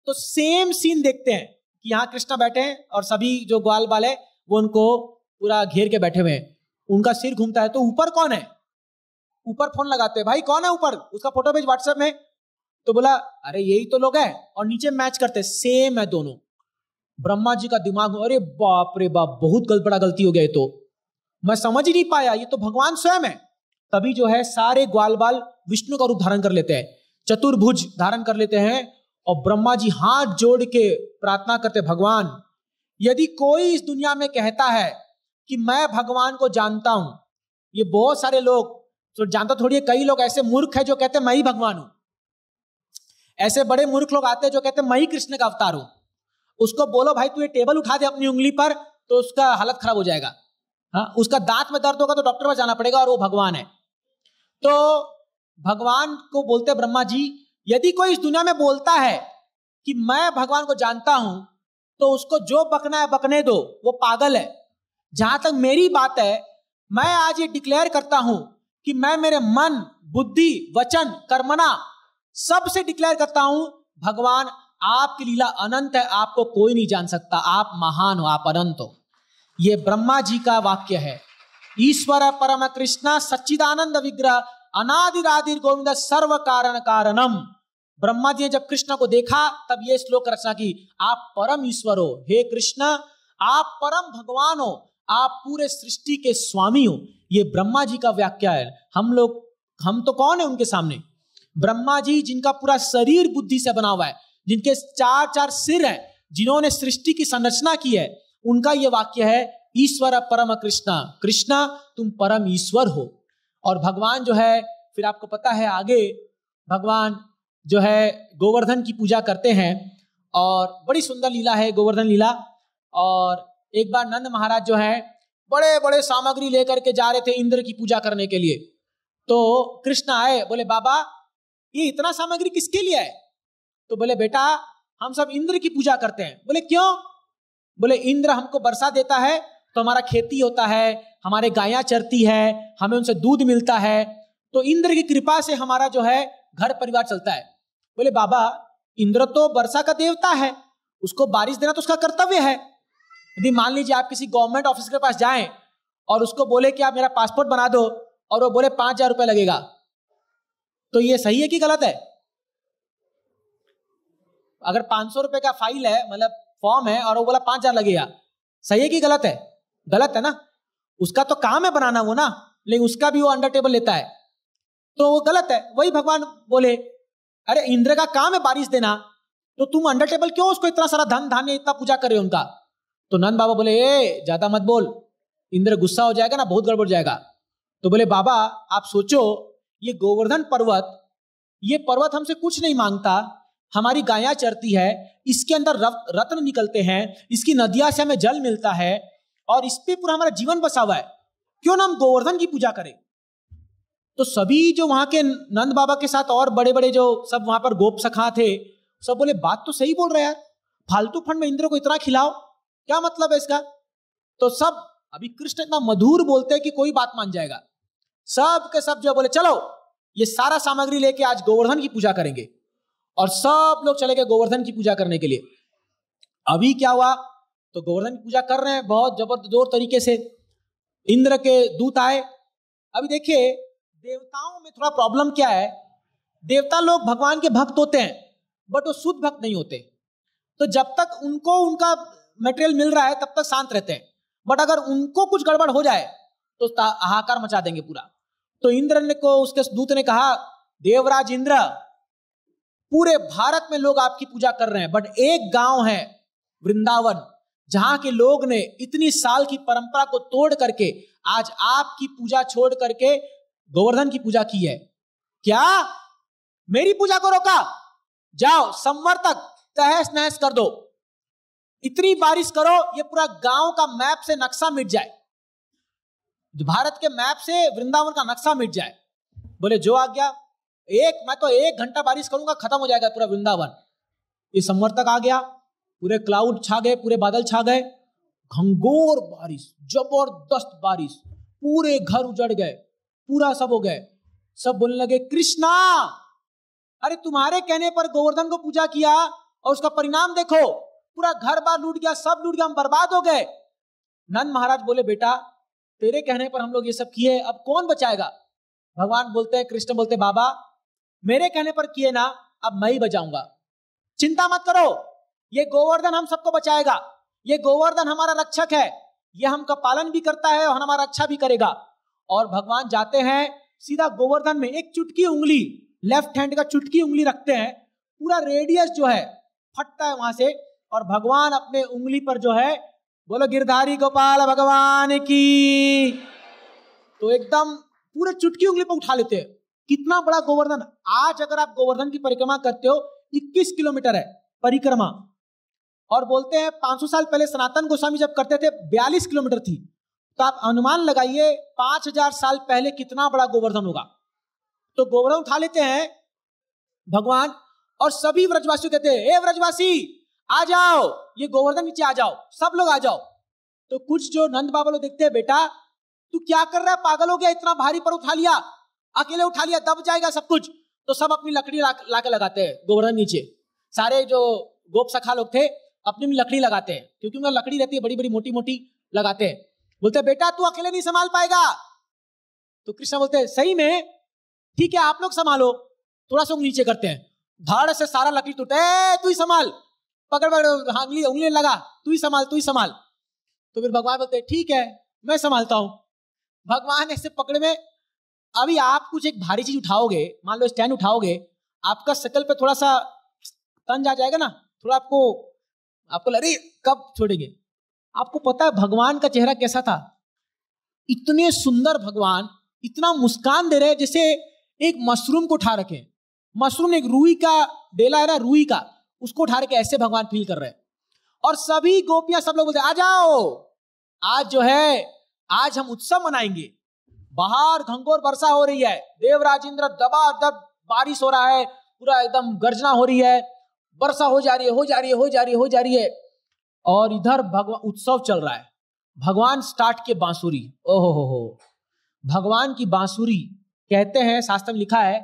तो सेम सीन देखते हैं कि यहाँ कृष्ण बैठे हैं और सभी जो ग्वाल बाल है वो उनको पूरा घेर के बैठे हुए हैं। उनका सिर घूमता है तो ऊपर कौन है, ऊपर फोन लगाते हैं, भाई कौन है ऊपर, उसका फोटो भेज व्हाट्सएप में। तो बोला अरे यही तो लोग हैं, और नीचे मैच करते, सेम है दोनों। ब्रह्मा जी का दिमाग, अरे बाप रे बाप, बहुत बड़ा गलती हो गया, तो मैं समझ ही नहीं पाया, ये तो भगवान स्वयं है। तभी जो है सारे ग्वाल बाल विष्णु का रूप धारण कर लेते हैं, चतुर्भुज धारण कर लेते हैं, और ब्रह्मा जी हाथ जोड़ के प्रार्थना करते, भगवान यदि कोई इस दुनिया में कहता है कि मैं भगवान को जानता हूं, ये बहुत सारे लोग तो जानता थोड़ी है, कई लोग ऐसे मूर्ख है जो कहते हैं मैं ही भगवान हूं। ऐसे बड़े मूर्ख लोग आते हैं जो कहते हैं मैं ही कृष्ण का अवतार हूं। उसको बोलो भाई तू ये टेबल उठा दे अपनी उंगली पर, तो उसका हालत खराब हो जाएगा। हाँ, उसका दांत में दर्द होगा तो डॉक्टर पास जाना पड़ेगा, और वो भगवान है। तो भगवान को बोलते ब्रह्मा जी, यदि कोई इस दुनिया में बोलता है कि मैं भगवान को जानता हूं, तो उसको जो बकना है बकने दो, वो पागल है। जहां तक मेरी बात है, मैं आज ये डिक्लेयर करता हूं कि मैं मेरे मन, बुद्धि, वचन, कर्मणा सबसे डिक्लेयर करता हूं, भगवान आपकी लीला अनंत है, आपको कोई नहीं जान सकता, आप महान हो, आप अनंत हो। ये ब्रह्मा जी का वाक्य है। ईश्वर परम कृष्ण सच्चिदानंद विग्रह अनादिरादिर गोविंद सर्व कारण कारणम। ब्रह्मा जी ने जब कृष्ण को देखा तब ये श्लोक रचना की, आप परम ईश्वर हो, हे कृष्ण आप परम भगवान हो, आप पूरे सृष्टि के स्वामी हो। ये ब्रह्मा जी का व्याख्या है। हम तो कौन है उनके सामने? ब्रह्मा जी जिनका पूरा शरीर बुद्धि से बना हुआ है, जिनके 4 सिर हैं, जिन्होंने सृष्टि की संरचना की है, उनका यह वाक्य है, ईश्वर परम कृष्ण, कृष्ण तुम परम ईश्वर हो। और भगवान जो है, फिर आपको पता है आगे भगवान जो है गोवर्धन की पूजा करते हैं, और बड़ी सुंदर लीला है गोवर्धन लीला। और एक बार नंद महाराज जो है बड़े बड़े सामग्री लेकर के जा रहे थे इंद्र की पूजा करने के लिए। तो कृष्ण आए, बोले बाबा ये इतना सामग्री किसके लिए है? तो बोले बेटा हम सब इंद्र की पूजा करते हैं। बोले क्यों? बोले इंद्र हमको वर्षा देता है तो हमारा खेती होता है, हमारे गायां चरती है, हमें उनसे दूध मिलता है, तो इंद्र की कृपा से हमारा जो है घर परिवार चलता है। बोले बाबा इंद्र तो वर्षा का देवता है, उसको बारिश देना तो उसका कर्तव्य है। यदि मान लीजिए आप किसी गवर्नमेंट ऑफिस के पास जाएं और उसको बोले कि आप मेरा पासपोर्ट बना दो, और वो बोले 5,000 रुपए लगेगा, तो ये सही है कि गलत है? अगर 500 रुपए का फाइल है, मतलब फॉर्म है, और वो बोला 5,000 लगेगा, सही है कि गलत है? गलत है ना। उसका तो काम है बनाना वो ना, लेकिन उसका भी वो अंडर टेबल लेता है, तो वो गलत है। वही भगवान बोले अरे इंद्र का काम है बारिश देना, तो तुम अंडर टेबल क्यों उसको इतना सारा धन धान्य इतना पूजा कर रहे हो उनका? तो नंद बाबा बोले ए ज्यादा मत बोल, इंद्र गुस्सा हो जाएगा ना, बहुत गड़बड़ जाएगा। तो बोले बाबा आप सोचो, ये गोवर्धन पर्वत, ये पर्वत हमसे कुछ नहीं मांगता, हमारी गायां चरती है, इसके अंदर रत्न निकलते हैं, इसकी नदियां से हमें जल मिलता है, और इस पे पूरा हमारा जीवन बसा हुआ है, क्यों ना हम गोवर्धन की पूजा करें? तो सभी जो वहां के नंद बाबा के साथ और बड़े बड़े जो सब वहां पर गोप सखा थे, सब बोले बात तो सही बोल रहे यार, फालतू फंड में इंद्र को इतना खिलाओ, क्या मतलब है इसका? तो सब, अभी कृष्ण इतना मधुर बोलते हैं कि कोई बात मान जाएगा। सब के सब जो बोले चलो ये सारा सामग्री लेके आज गोवर्धन की पूजा करेंगे, और सब लोग चले गए गोवर्धन की पूजा करने के लिए। अभी क्या हुआ, तो गोवर्धन की पूजा कर रहे हैं बहुत जबरदस्त तरीके से, इंद्र के दूत आए। अभी देखिए देवताओं में थोड़ा प्रॉब्लम क्या है, देवता लोग भगवान के भक्त होते हैं बट वो शुद्ध भक्त नहीं होते, तो जब तक उनको उनका मटेरियल मिल रहा है तब तक शांत रहते हैं। बट अगर उनको कुछ गड़बड़ हो जाए तो हाहाकार मचा देंगे पूरा। तो इंद्र ने को उसके दूत ने कहा, देवराज इंद्र, पूरे भारत में लोग आपकी पूजा कर रहे हैं, बट एक गांव है वृंदावन, जहां के लोग ने इतनी साल की परंपरा को तोड़ करके आज आपकी पूजा छोड़ करके गोवर्धन की पूजा की है। क्या मेरी पूजा को रोका? जाओ संवर्तक तहस नहस कर दो, इतनी बारिश करो ये पूरा गांव का मैप से नक्शा मिट जाए, भारत के मैप से वृंदावन का नक्शा मिट जाए। बोले जो आ गया, मैं तो 1 घंटा बारिश करूंगा, खत्म हो जाएगा पूरा वृंदावन। ये संवर्तक आ गया, पूरे क्लाउड छा गए, पूरे बादल छा गए, घंघोर बारिश, जबरदस्त बारिश, पूरे घर उजड़ गए, पूरा सब हो गए। सब बोलने लगे, कृष्णा, अरे तुम्हारे कहने पर गोवर्धन को पूजा किया और उसका परिणाम देखो, पूरा घर बार लूट गया, सब लूट गया, हम बर्बाद हो गए। नंद महाराज बोले, बेटा तेरे कहने पर हम लोग ये सब किए, अब कौन बचाएगा? भगवान बोलते हैं, कृष्ण बोलते, बाबा मेरे कहने पर किए ना, अब मैं ही बचाऊंगा, चिंता मत करो, ये गोवर्धन हम सबको बचाएगा, ये गोवर्धन हमारा रक्षक है, ये हमका पालन भी करता है और हमारा रक्षा भी करेगा। और भगवान जाते हैं सीधा गोवर्धन में, एक चुटकी उंगली, लेफ्ट हैंड का चुटकी उंगली रखते हैं, पूरा रेडियस जो है फटता है वहां से, और भगवान अपने उंगली पर जो है, बोलो गिरधारी गोपाल भगवान की, तो एकदम पूरे चुटकी उंगली पर उठा लेते हैं। कितना बड़ा गोवर्धन! आज अगर आप गोवर्धन की परिक्रमा करते हो, 21 किलोमीटर है परिक्रमा, और बोलते हैं 500 साल पहले सनातन गोस्वामी जब करते थे 42 किलोमीटर थी, तो आप अनुमान लगाइए 5000 साल पहले कितना बड़ा गोवर्धन होगा। तो गोवर्धन उठा लेते हैं भगवान, और सभी व्रजवासी कहते हैं, ए व्रजवासी आ जाओ, ये गोवर्धन नीचे आ जाओ, सब लोग आ जाओ। तो कुछ जो नंद बाबा लोग देखते हैं, बेटा तू क्या कर रहा है, पागल हो गया, इतना भारी पर उठा लिया, अकेले उठा लिया, दब जाएगा सब कुछ। तो सब अपनी लकड़ी लाके लगाते हैं गोवर्धन नीचे, सारे जो गोप सखा लोग थे अपनी लकड़ी लगाते हैं, क्योंकि उनका लकड़ी रहती है बड़ी बड़ी मोटी मोटी, लगाते हैं। बोलते बेटा तू अकेले नहीं संभाल पाएगा। तो कृष्ण बोलते हैं, सही में? ठीक है आप लोग संभालो। थोड़ा सा नीचे करते हैं, धाड़ से सारा लकड़ी टूटे, तू ही संभाल, पकड़ उंगली लगा, तू ही संभाल, तू ही संभाल। तो फिर भगवान बोलते हैं, ठीक है मैं संभालता हूं। भगवान ऐसे पकड़ में, अभी आप कुछ एक भारी चीज उठाओगे, मान लो स्टैंड उठाओगे, आपका शकल पे थोड़ा सा तंज आ जाएगा ना, थोड़ा आपको लगे कब छोड़ेंगे। आपको पता है भगवान का चेहरा कैसा था? इतने सुंदर भगवान, इतना मुस्कान दे रहे जैसे एक मशरूम को उठा रखे, मशरूम एक रूई का डेला है ना, रूई का, उसको उठा रखे, ऐसे भगवान फील कर रहे हैं। और सभी गोपियां सब लोग बोलते आ जाओ, आज जो है आज हम उत्सव मनाएंगे। बाहर घंघोर वर्षा हो रही है, देवराज इंद्र दबादब बारिश हो रहा है, पूरा एकदम गर्जना हो रही है, वर्षा हो जा रही है, हो जा रही है, हो जा रही है, हो जा रही है। और इधर भगवान उत्सव चल रहा है, भगवान स्टार्ट के बांसुरी, ओहो हो, भगवान की बांसुरी। कहते हैं शास्त्र में लिखा है,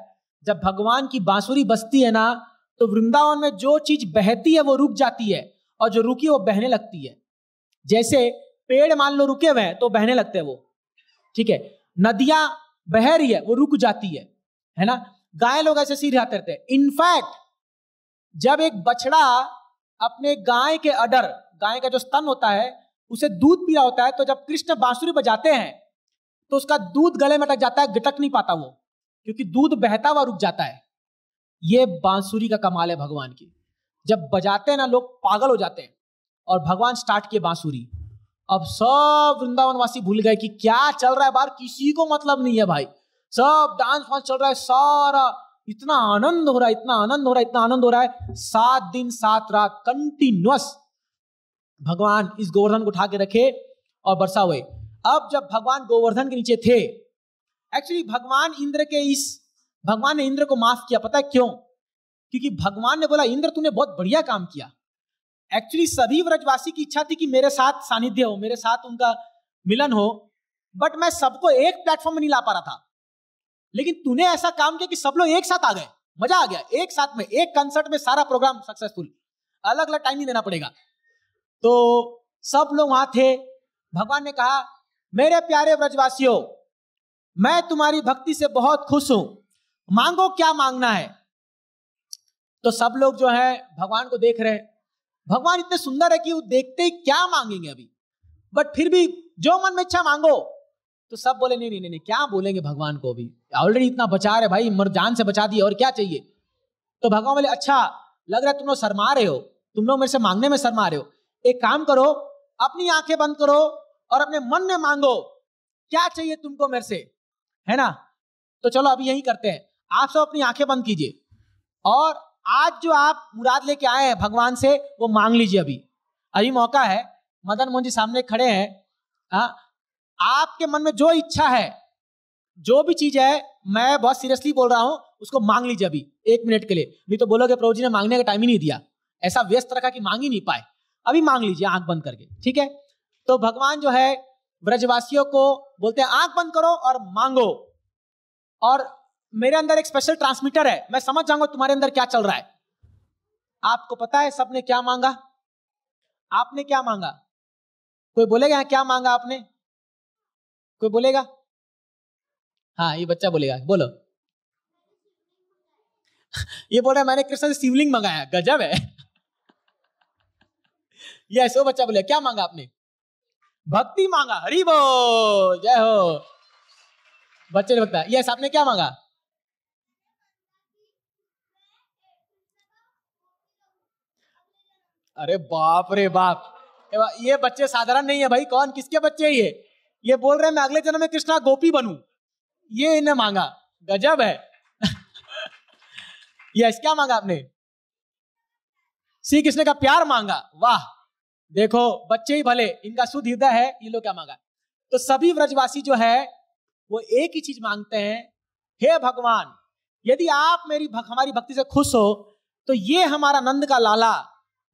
जब भगवान की बांसुरी बजती है ना, तो वृंदावन में जो चीज बहती है वो रुक जाती है, और जो रुकी वो बहने लगती है। जैसे पेड़ मान लो रुके हुए हैं तो बहने लगते हैं वो, ठीक है, नदियां बह रही है वो रुक जाती है ना। गाय लोग ऐसे सीधे आते रहते हैं। इनफैक्ट जब एक बछड़ा अपने गाय के अडर, गाय का जो स्तन होता है, उसे दूध पी रहा होता है, तो जब कृष्ण बांसुरी बजाते हैं तो उसका दूध गले में अटक जाता है, गिटक नहीं पाता वो, क्योंकि दूध बहता हुआ रुक जाता है। ये बांसुरी का कमाल है भगवान की। जब बजाते हैं ना लोग पागल हो जाते हैं, और भगवान स्टार्ट किए बांसुरी। अब सब वृंदावनवासी भूल गए कि क्या चल रहा है बाहर, किसी को मतलब नहीं है भाई, सब डांस वांस चल रहा है, सारा इतना आनंद हो रहा है, इतना आनंद हो रहा है, इतना आनंद हो रहा है। 7 दिन 7 रात कंटिन्यूअस भगवान इस गोवर्धन को उठा के रखे और वर्षा हुए। अब जब भगवान गोवर्धन के नीचे थे, एक्चुअली भगवान ने इंद्र को माफ किया। पता है क्यों? क्योंकि भगवान ने बोला, इंद्र तूने बहुत बढ़िया काम किया। एक्चुअली सभी व्रजवासी की इच्छा थी कि मेरे साथ सानिध्य हो, मेरे साथ उनका मिलन हो, बट मैं सबको एक प्लेटफॉर्म में नहीं ला पा रहा था। लेकिन तूने ऐसा काम किया कि सब लोग एक साथ आ गए, मजा आ गया, एक साथ में एक कंसर्ट में सारा प्रोग्राम सक्सेसफुल, अलग अलग टाइम नहीं देना पड़ेगा। तो सब लोग वहां थे। भगवान ने कहा, मेरे प्यारे व्रजवासियों, मैं तुम्हारी भक्ति से बहुत खुश हूं, मांगो क्या मांगना है। तो सब लोग जो है भगवान को देख रहे हैं। भगवान इतने सुंदर है कि वो देखते ही क्या मांगेंगे। अभी बट फिर भी जो मन में इच्छा मांगो। तो सब बोले नहीं नहीं नहीं, क्या बोलेंगे भगवान को, भी ऑलरेडी इतना बचा रहे भाई, मर जान से बचा दिए, और क्या चाहिए। तो भगवान बोले अच्छा लग रहा है तुम लोग शर्मा रहे हो, तुम लोग मेरे से मांगने में शर्मा रहे हो, एक काम करो अपनी आंखें बंद करो और अपने मन में मांगो क्या चाहिए तुमको मेरे से, है ना। तो चलो अभी यही करते हैं, आप सब अपनी आंखें बंद कीजिए और आज जो आप मुराद लेके आए हैं भगवान से वो मांग लीजिए। अभी मौका है, मदन मोहन जी सामने खड़े हैं। आपके मन में जो इच्छा है, जो भी चीज है, मैं बहुत सीरियसली बोल रहा हूं, उसको मांग लीजिए अभी 1 मिनट के लिए। नहीं तो बोलोगे प्रभु जी ने मांगने का टाइम ही नहीं दिया, ऐसा व्यस्त रखा कि मांग ही नहीं पाए। अभी मांग लीजिए आंख बंद करके, ठीक है। तो भगवान जो है ब्रजवासियों को बोलते हैं आंख बंद करो और मांगो। और मेरे अंदर एक स्पेशल ट्रांसमीटर है, मैं समझ जाऊंगा तुम्हारे अंदर क्या चल रहा है। आपको पता है सबने क्या मांगा? आपने क्या मांगा? कोई बोलेगा क्या मांगा आपने? कोई बोलेगा? हाँ ये बच्चा बोलेगा, बोलो। ये बोल रहा है मैंने कृष्ण से शिवलिंग मंगाया, गजब है। यस, वो बच्चा बोले क्या मांगा आपने? भक्ति मांगा, हरि बोल, जय हो। बच्चे ने बताया यस, आपने क्या मांगा? अरे बाप रे बाप, ये बच्चे साधारण नहीं है भाई। कौन, किसके बच्चे ये बोल रहे हैं मैं अगले जन्म में कृष्णा गोपी बनूं, ये इन्हें मांगा, गजब है। यस, क्या मांगा आपने? श्री कृष्ण का प्यार मांगा, वाह। देखो बच्चे ही भले, इनका शुद्ध हृदय है, ये लोग क्या मांगा। तो सभी व्रजवासी जो है वो एक ही चीज मांगते हैं, हे भगवान यदि आप हमारी भक्ति से खुश हो तो ये हमारा नंद का लाला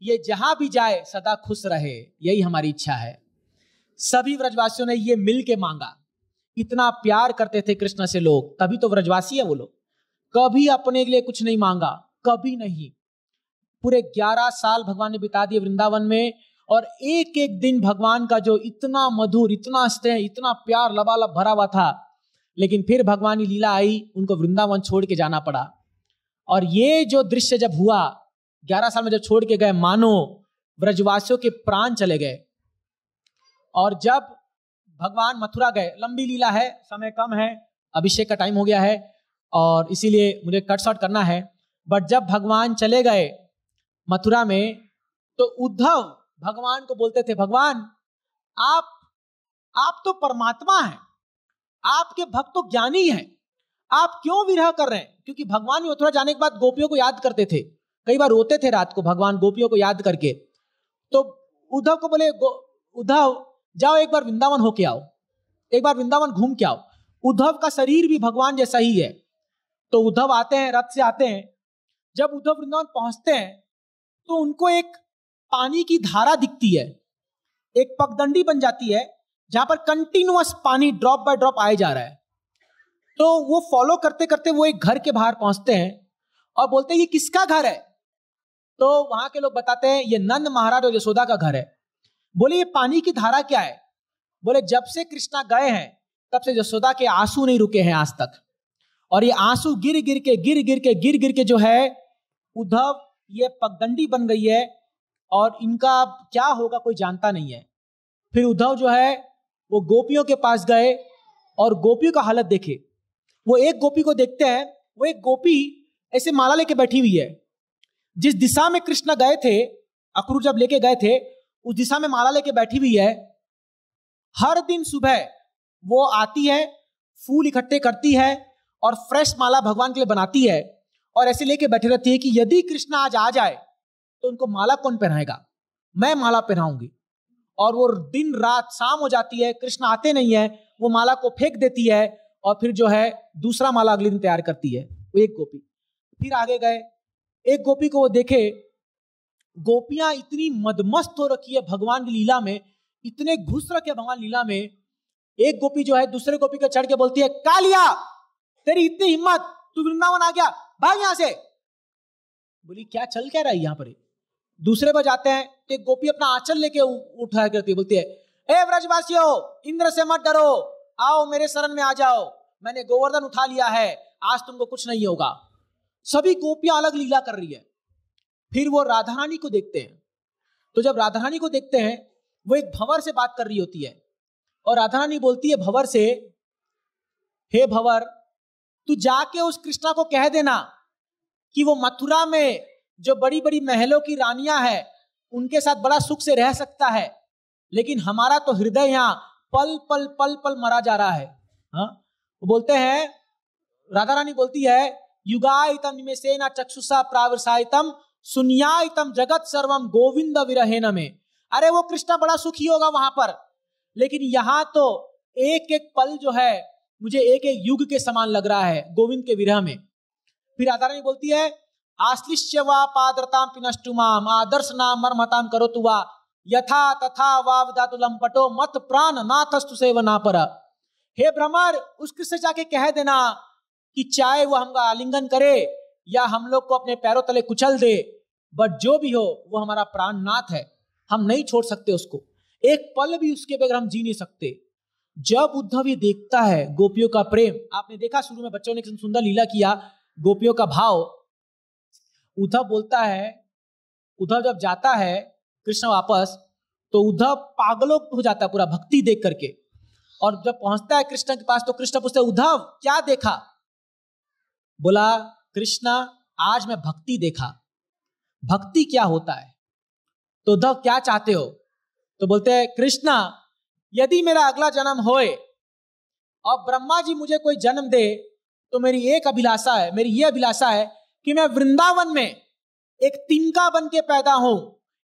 ये जहां भी जाए सदा खुश रहे, यही हमारी इच्छा है। सभी व्रजवासियों ने ये मिल के मांगा। इतना प्यार करते थे कृष्ण से लोग, तभी तो व्रजवासी है वो लोग। कभी अपने के लिए कुछ नहीं मांगा, कभी नहीं। पूरे 11 साल भगवान ने बिता दिए वृंदावन में, और एक एक दिन भगवान का जो इतना मधुर, इतना स्नेह, इतना प्यार लबालब भरा हुआ था। लेकिन फिर भगवान की लीला आई, उनको वृंदावन छोड़ के जाना पड़ा। और ये जो दृश्य जब हुआ 11 साल में जब छोड़ के गए, मानो ब्रजवासियों के प्राण चले गए। और जब भगवान मथुरा गए, लंबी लीला है, समय कम है, अभिषेक का टाइम हो गया है और इसीलिए मुझे कट शॉर्ट करना है। बट जब भगवान चले गए मथुरा में तो उद्धव भगवान को बोलते थे, भगवान आप तो परमात्मा हैं, आपके भक्त तो ज्ञानी हैं, आप क्यों विरह कर रहे हैं? क्योंकि भगवान मथुरा जाने के बाद गोपियों को याद करते थे, कई बार रोते थे रात को भगवान गोपियों को याद करके। तो उद्धव को बोले, उद्धव जाओ एक बार वृंदावन होके आओ, एक बार वृंदावन घूम के आओ। उद्धव का शरीर भी भगवान जैसा ही है। तो उद्धव आते हैं, रथ से आते हैं। जब उद्धव वृंदावन पहुंचते हैं तो उनको एक पानी की धारा दिखती है, एक पगडंडी बन जाती है जहां पर कंटिन्यूअस पानी ड्रॉप बाय ड्रॉप आए जा रहा है। तो वो फॉलो करते करते वो एक घर के बाहर पहुंचते हैं और बोलते हैं ये किसका घर है? तो वहां के लोग बताते हैं ये नंद महाराज और यशोदा का घर है। बोले ये पानी की धारा क्या है? बोले जब से कृष्णा गए हैं तब से यशोदा के आंसू नहीं रुके हैं आज तक, और ये आंसू गिर गिर के जो है उद्धव ये पगडंडी बन गई है, और इनका क्या होगा कोई जानता नहीं है। फिर उद्धव जो है वो गोपियों के पास गए और गोपियों का हालत देखे। वो एक गोपी को देखते हैं, वो एक गोपी ऐसे माला लेके बैठी हुई है। जिस दिशा में कृष्ण गए थे, अक्रूर जब लेके गए थे, उस दिशा में माला लेके बैठी हुई है। हर दिन सुबह वो आती है, फूल इकट्ठे करती है और फ्रेश माला भगवान के लिए बनाती है, और ऐसे लेके बैठे रहती है कि यदि कृष्ण आज आ जाए तो उनको माला कौन पहनाएगा? मैं माला पहनाऊंगी। और वो दिन रात, शाम हो जाती है, कृष्ण आते नहीं है, वो माला को फेंक देती है और फिर जो है दूसरा माला अगले दिन तैयार करती है। वो एक गोपी। फिर आगे गए, एक गोपी को वो देखे, गोपियां इतनी मदमस्त हो रखी है भगवान की लीला में, इतने घुस रखे भगवान लीला में। एक गोपी जो है दूसरे गोपी का चढ़ के बोलती है, कालिया तेरी इतनी हिम्मत, तू वृंदावन आ गया, भाग यहां से। बोली क्या चल क्या रहा है यहां पर? दूसरे पर जाते हैं तो एक गोपी अपना आंचल लेके उठा करती है, बोलती है, ए व्रजवासियों इंद्र से मत डरो, आओ मेरे शरण में आ जाओ, मैंने गोवर्धन उठा लिया है, आज तुमको कुछ नहीं होगा। सभी गोपियां अलग लीला कर रही है। फिर वो राधा रानी को देखते हैं। तो जब राधा रानी को देखते हैं वो एक भंवर से बात कर रही होती है और राधा रानी बोलती है भंवर से, हे भंवर, तू जाके उस कृष्णा को कह देना कि वो मथुरा में जो बड़ी बड़ी महलों की रानियां हैं उनके साथ बड़ा सुख से रह सकता है, लेकिन हमारा तो हृदय यहाँ पल पल पल पल मरा जा रहा है। हाँ, वो बोलते हैं, राधा रानी बोलती है, युगायतम निमेषेन चक्षुषा प्रावसायितम सुन्यायतम जगत सर्वम गोविंद विरहेन में। अरे वो कृष्णा बड़ा सुखी होगा वहां पर, लेकिन यहां तो एक एक पल जो है मुझे एक एक युग के समान लग रहा है गोविंद के विरह में। फिर राधा रानी बोलती है, आश्लिष्य वा पाद्रताम पिनष्टुमाम आदर्श नाम मर्मताम करो तुवा यथा तथा वावदातु लंपटो मत प्राण नाथस्तु सेवना पर। हे भ्रमर, उस कृष्ण जाके कह देना कि चाहे वो हमका आलिंगन करे या हम लोग को अपने पैरों तले कुचल दे, बट जो भी हो वो हमारा प्राणनाथ है, हम नहीं छोड़ सकते उसको, एक पल भी उसके बगैर हम जी नहीं सकते। जब उद्धव ये देखता है गोपियों का प्रेम, आपने देखा शुरू में बच्चों ने एक सुंदर लीला किया, गोपियों का भाव, उद्धव बोलता है, उद्धव जब जाता है कृष्ण वापस, तो उद्धव पागलों हो जाता है पूरा भक्ति देख करके। और जब पहुंचता है कृष्ण के पास तो कृष्ण पूछते, उद्धव क्या देखा? बोला, कृष्णा आज मैं भक्ति देखा। भक्ति क्या होता है? तो उद्धव क्या चाहते हो? तो बोलते हैं, कृष्णा यदि मेरा अगला जन्म होए और ब्रह्मा जी मुझे कोई जन्म दे तो मेरी एक अभिलाषा है, मेरी ये अभिलाषा है कि मैं वृंदावन में एक तिनका बन के पैदा हूं,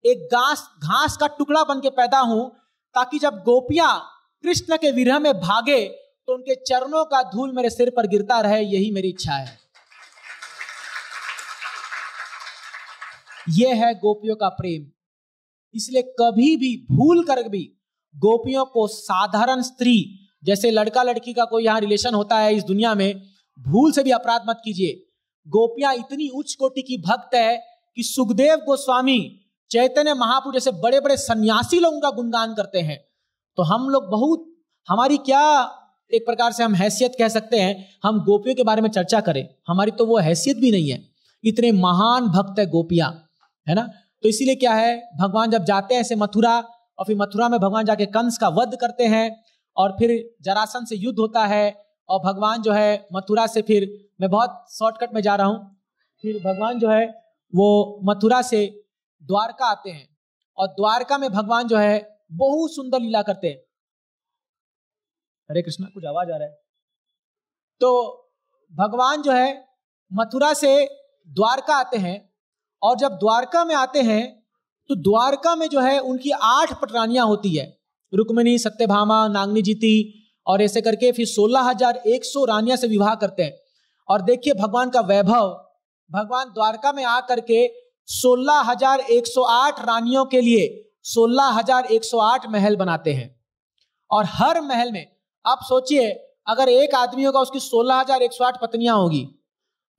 एक घास का टुकड़ा बन के पैदा हूं, ताकि जब गोपियां कृष्ण के विरह में भागे तो उनके चरणों का धूल मेरे सिर पर गिरता रहे, यही मेरी इच्छा है। यह है गोपियों का प्रेम। इसलिए कभी भी भूल कर भी गोपियों को साधारण स्त्री, जैसे लड़का लड़की का कोई यहां रिलेशन होता है इस दुनिया में, भूल से भी अपराध मत कीजिए। गोपियां इतनी उच्च कोटि की भक्त है कि सुखदेव गोस्वामी, चैतन्य महाप्रभु जैसे बड़े बड़े सन्यासी लोग उनका गुणगान करते हैं। तो हम लोग बहुत, हमारी क्या एक प्रकार से हम हैसियत कह सकते हैं, हम गोपियों के बारे में चर्चा करें, हमारी तो वो हैसियत भी नहीं है। इतने महान भक्त है गोपियां, है ना। तो इसीलिए क्या है, भगवान जब जाते हैं ऐसे मथुरा, और फिर मथुरा में भगवान जाके कंस का वध करते हैं और फिर जरासंध से युद्ध होता है, और भगवान जो है मथुरा से, फिर मैं बहुत शॉर्टकट में जा रहा हूं, फिर भगवान जो है वो मथुरा से द्वारका आते हैं, और द्वारका में भगवान जो है बहुत सुंदर लीला करते हैं। हरे कृष्णा, कुछ आवाज आ रहा है। तो भगवान जो है मथुरा से द्वारका आते हैं, और जब द्वारका में आते हैं तो द्वारका में जो है उनकी 8 पटरानियां होती है, रुक्मिणी, सत्यभामा, नागनी जीती, और ऐसे करके फिर 16,100 रानियां से विवाह करते हैं। और देखिए भगवान का वैभव, भगवान द्वारका में आकर के 16,108 रानियों के लिए 16,108 महल बनाते हैं, और हर महल में, आप सोचिए अगर एक आदमी होगा उसकी 16,108 पत्नियां होगी,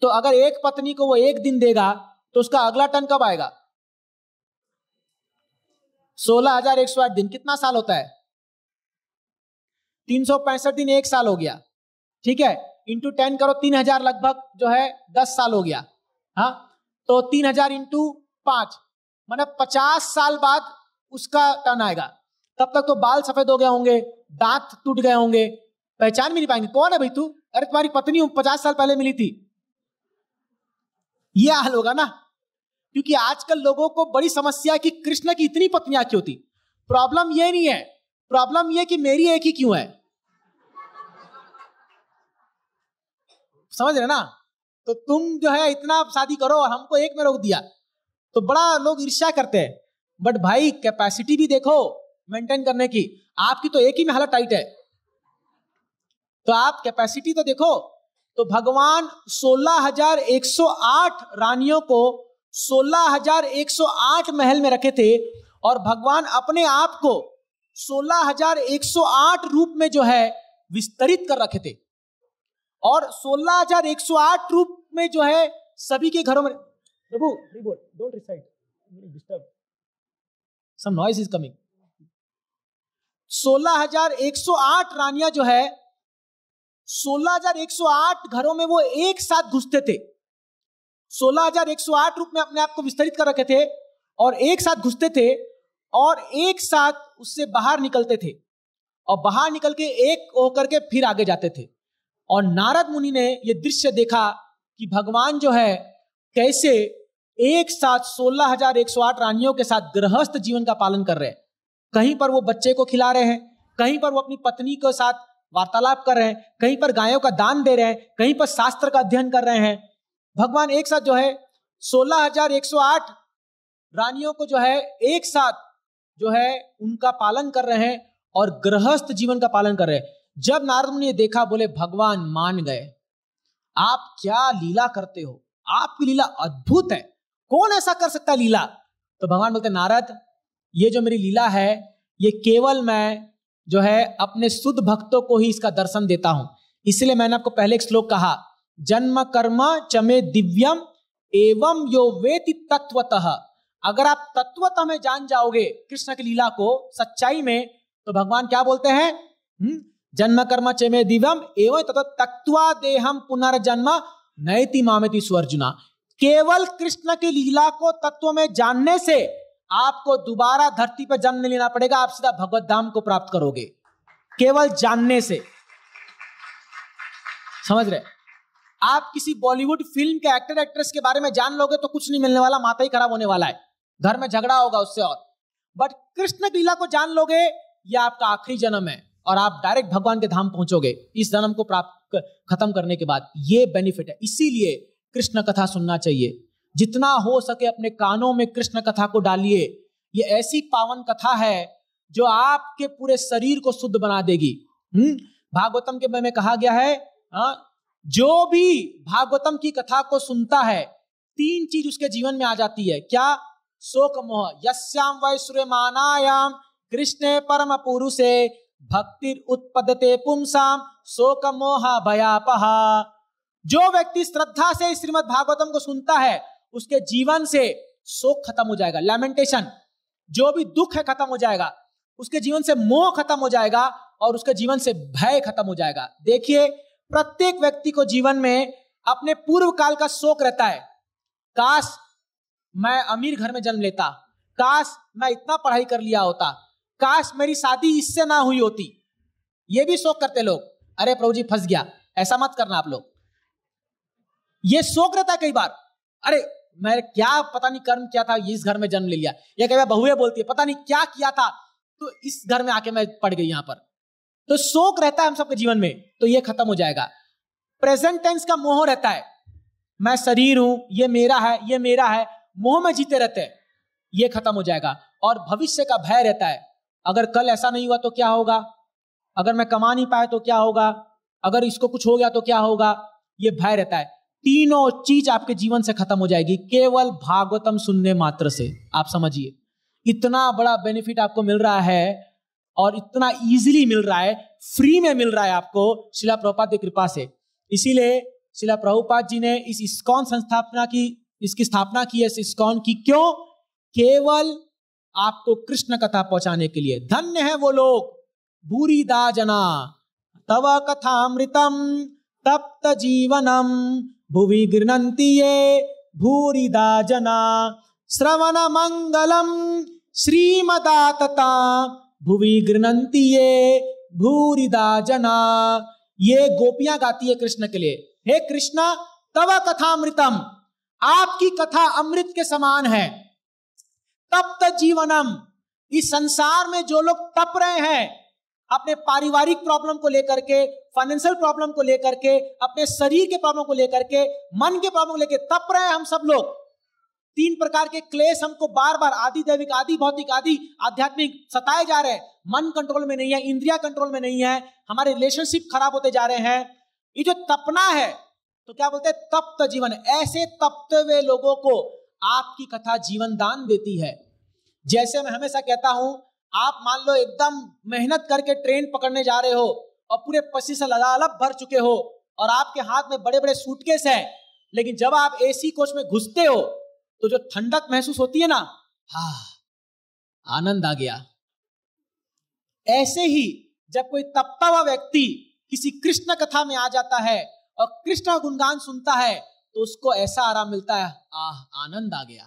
तो अगर एक पत्नी को वो एक दिन देगा तो उसका अगला टर्न कब आएगा? 16,108 दिन कितना साल होता है? 365 दिन, एक साल हो गया, ठीक है। इंटू 10 करो, 3,000 लगभग जो है 10 साल हो गया। हाँ, तो 3,000 इंटू 5 मतलब 50 साल बाद उसका टर्न आएगा। तब तक तो बाल सफेद हो गए होंगे, दांत टूट गए होंगे, पहचान भी नहीं पाएंगे, कौन है भाई तू? अरे तुम्हारी पत्नी 50 साल पहले मिली थी। यह हाल होगा ना, क्योंकि आजकल लोगों को बड़ी समस्या है कि कृष्ण की इतनी पत्नियां क्यों थी। प्रॉब्लम ये नहीं है, प्रॉब्लम ये कि मेरी एक ही क्यों है, समझ रहे ना। तो तुम जो है इतना शादी करो और हमको एक में रोक दिया, तो बड़ा लोग ईर्ष्या करते हैं। बट भाई कैपेसिटी भी देखो मेंटेन करने की, आपकी तो एक ही में हालत टाइट है, तो आप कैपेसिटी तो देखो। तो भगवान 16,108 रानियों को 16,108 महल में रखे थे, और भगवान अपने आप को 16,108 रूप में जो है विस्तरित कर रखे थे, और 16,108 रूप में जो है सभी के घरों में, प्रभु don't recite, disturb, some noise is coming. 16,108 रानियां जो है 16,108 घरों में वो एक साथ घुसते थे। 16,108 रूप में अपने आप को विस्तरित कर रखे थे और एक साथ घुसते थे, और एक साथ उससे बाहर निकलते थे और बाहर निकल के एक होकर के फिर आगे जाते थे। और नारद मुनि ने यह दृश्य देखा कि भगवान जो है कैसे एक साथ 16,108 रानियों के साथ गृहस्थ जीवन का पालन कर रहे हैं। कहीं पर वो बच्चे को खिला रहे हैं, कहीं पर वो अपनी पत्नी के साथ वार्तालाप कर रहे हैं, कहीं पर गायों का दान दे रहे हैं, कहीं पर शास्त्र का अध्ययन कर रहे हैं। भगवान एक साथ जो है 16,108 रानियों को जो है एक साथ जो है उनका पालन कर रहे हैं और गृहस्थ जीवन का पालन कर रहे हैं। जब नारद मुनि ने देखा, बोले भगवान मान गए, आप क्या लीला करते हो, आपकी लीला अद्भुत है, कौन ऐसा कर सकता है लीला। तो भगवान बोलते नारद, ये जो मेरी लीला है ये केवल मैं जो है अपने शुद्ध भक्तों को ही इसका दर्शन देता हूं। इसलिए मैंने आपको पहले एक श्लोक कहा, जन्म कर्म चमे दिव्यम एवं यो वेति तत्वतः। अगर आप तत्वतः में जान जाओगे कृष्ण की लीला को सच्चाई में, तो भगवान क्या बोलते हैं, जन्म कर्म चमे दिव्यम एवं तत्वा देहम पुनर्जन्म नैति मामेति स्वर्जुना। केवल कृष्ण की लीला को तत्व में जानने से आपको दोबारा धरती पर जन्म नहीं लेना पड़ेगा, आप सीधा भगवत धाम को प्राप्त करोगे केवल जानने से। समझ रहे? आप किसी बॉलीवुड फिल्म के एक्टर एक्ट्रेस के बारे में जान लोगे तो कुछ नहीं मिलने वाला, माथा ही खराब होने वाला है, घर में झगड़ा होगा उससे। और बट कृष्ण की लीला को जान लोगे, यह आपका आखिरी जन्म है और आप डायरेक्ट भगवान के धाम पहुंचोगे इस जन्म को प्राप्त खत्म करने के बाद। ये बेनिफिट है, इसीलिए कृष्ण कथा सुनना चाहिए। जितना हो सके अपने कानों में कृष्ण कथा को डालिए। ये ऐसी पावन कथा है जो आपके पूरे शरीर को शुद्ध बना देगी। भागवतम के में कहा गया है, जो भी भागवतम की कथा को सुनता है 3 चीज उसके जीवन में आ जाती है। क्या? शोक मोह, यस्याम वैश्रमानायाम कृष्णे परम पुरुषे भक्तिर उत्पद्यते पुंसाम शोक मोह भयापहा। जो व्यक्ति श्रद्धा से श्रीमद् भागवतम को सुनता है उसके जीवन से शोक खत्म हो जाएगा, लैमेंटेशन, जो भी दुख है खत्म हो जाएगा, उसके जीवन से मोह खत्म हो जाएगा और उसके जीवन से भय खत्म हो जाएगा। देखिए, प्रत्येक व्यक्ति को जीवन में अपने पूर्व काल का शोक रहता है। काश मैं अमीर घर में जन्म लेता, काश मैं इतना पढ़ाई कर लिया होता, काश मेरी शादी इससे ना हुई होती। ये भी शोक करते लोग, अरे प्रभु जी फंस गया। ऐसा मत करना आप लोग। ये शोक रहता है कई बार, अरे मैं क्या पता नहीं कर्म किया था, इस घर में जन्म ले लिया। या कई बार बहुएं बोलती है, पता नहीं क्या किया था तो इस घर में आके मैं पड़ गई यहां पर। तो शोक रहता है हम सबके जीवन में, तो ये खत्म हो जाएगा। प्रेजेंट टेंस का मोह रहता है, मैं शरीर हूं, ये मेरा है, ये मेरा है, मोह में जीते रहते हैं, ये खत्म हो जाएगा। और भविष्य का भय रहता है, अगर कल ऐसा नहीं हुआ तो क्या होगा, अगर मैं कमा नहीं पाया तो क्या होगा, अगर इसको कुछ हो गया तो क्या होगा, ये भय रहता है। तीनों चीज आपके जीवन से खत्म हो जाएगी केवल भागवतम सुनने मात्र से। आप समझिए, इतना बड़ा बेनिफिट आपको मिल रहा है और इतना इजीली मिल रहा है, फ्री में मिल रहा है आपको श्रीला प्रभुपाद की कृपा से। इसीलिए श्रीला प्रभुपाद जी ने इस इस्कॉन इसकी स्थापना की है, इस्कॉन की। क्यों? केवल आपको कृष्ण कथा पहुंचाने के लिए। धन्य है वो लोग भूरिदा जना तव कथामृतम तप्त जीवनम भुवि गृह्णन्ति ये भूरिदा जना श्रवण मंगलम श्रीमदातता भुवि गृह्णन्ति ये भूरिदा जना। ये गोपियां गाती है कृष्ण के लिए, हे कृष्णा तव कथामृतम, आपकी कथा अमृत के समान है। तप्त जीवनम, इस संसार में जो लोग तप रहे हैं अपने पारिवारिक प्रॉब्लम को लेकर के, फाइनेंशियल प्रॉब्लम को लेकर के, अपने शरीर के प्रॉब्लम को लेकर के, मन के प्रॉब्लम को लेकर तप रहे हैं हम सब लोग। 3 प्रकार के क्लेश हमको बार बार, आदि दैविक, आदि भौतिक, आदि आध्यात्मिक सताए जा रहे हैं। मन कंट्रोल में नहीं है, इंद्रिया कंट्रोल में नहीं है, हमारे रिलेशनशिप खराब होते जा रहे हैं। ये जो तपना है तो क्या बोलते हैं? तप्त जीवन। ऐसे तपते हुए लोगों को आपकी कथा जीवन दान देती है। जैसे मैं हमेशा कहता हूं, आप मान लो एकदम मेहनत करके ट्रेन पकड़ने जा रहे हो और पूरे पसीने से लबालब भर चुके हो और आपके हाथ में बड़े बड़े सूटकेस है, लेकिन जब आप एसी कोच में घुसते हो तो जो ठंडक महसूस होती है ना, आनंद आ गया। ऐसे ही जब कोई तपता हुआ व्यक्ति किसी कृष्ण कथा में आ जाता है और कृष्ण गुणगान सुनता है तो उसको ऐसा आराम मिलता है, आनंद आ गया।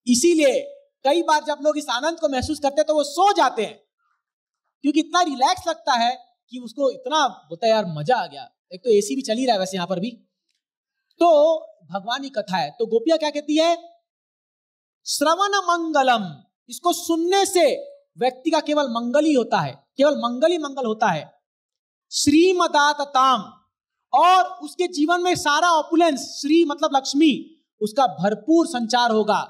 इसीलिए कई बार जब लोग इस आनंद को महसूस करते हैं तो वो सो जाते हैं, क्योंकि इतना रिलैक्स लगता है कि उसको इतना होता है यार मजा आ गया। एक तो एसी भी चल ही रहा है वैसे यहाँ पर भी। तो भगवान की कथा है, तो गोपियां क्या कहती है, श्रवण मंगलम, इसको सुनने से व्यक्ति का केवल मंगल ही होता है, केवल मंगल ही मंगल होता है। श्रीमदातताम, और उसके जीवन में सारा ऑपुलेंस, श्री मतलब लक्ष्मी, उसका भरपूर संचार होगा।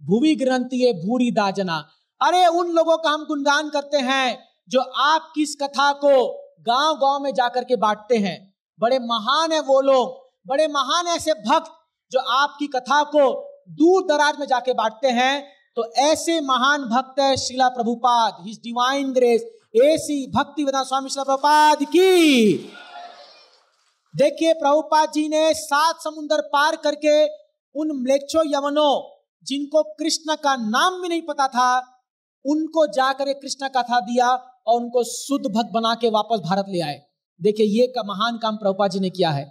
भुवि गृहंति भूरी दाजना, अरे उन लोगों का हम गुणगान करते हैं जो आपकी इस कथा को गांव गांव में जाकर के बांटते हैं। बड़े महान है वो लोग, बड़े महान ऐसे भक्त जो आपकी कथा को दूर दराज में जाके बांटते हैं। तो ऐसे महान भक्त है Shrila Prabhupada, his divine grace, A C भक्ति वेदांत स्वामी श्रीला प्रभुपाद की। देखिए प्रभुपाद जी ने 7 समुंदर पार करके उन म्लेच्छो यवनों जिनको कृष्ण का नाम भी नहीं पता था, उनको जाकर कृष्ण कथा दिया और उनको शुद्ध भक्त बना के वापस भारत ले आए। देखिए ये का महान काम प्रभुपाद जी ने किया है।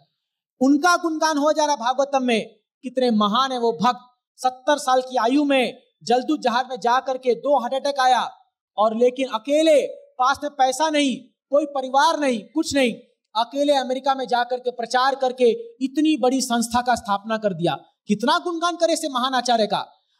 उनका गुणगान हो जा रहा भागवतम में, कितने महान है वो भक्त। 70 साल की आयु में जलदूत जहाज में जा करके 2 हार्ट अटैक आया, और लेकिन अकेले, पास में पैसा नहीं, कोई परिवार नहीं, कुछ नहीं, अकेले अमेरिका में जाकर के प्रचार करके इतनी बड़ी संस्था का स्थापना कर दिया। कितना गुणगान करे से महान आचार्य का।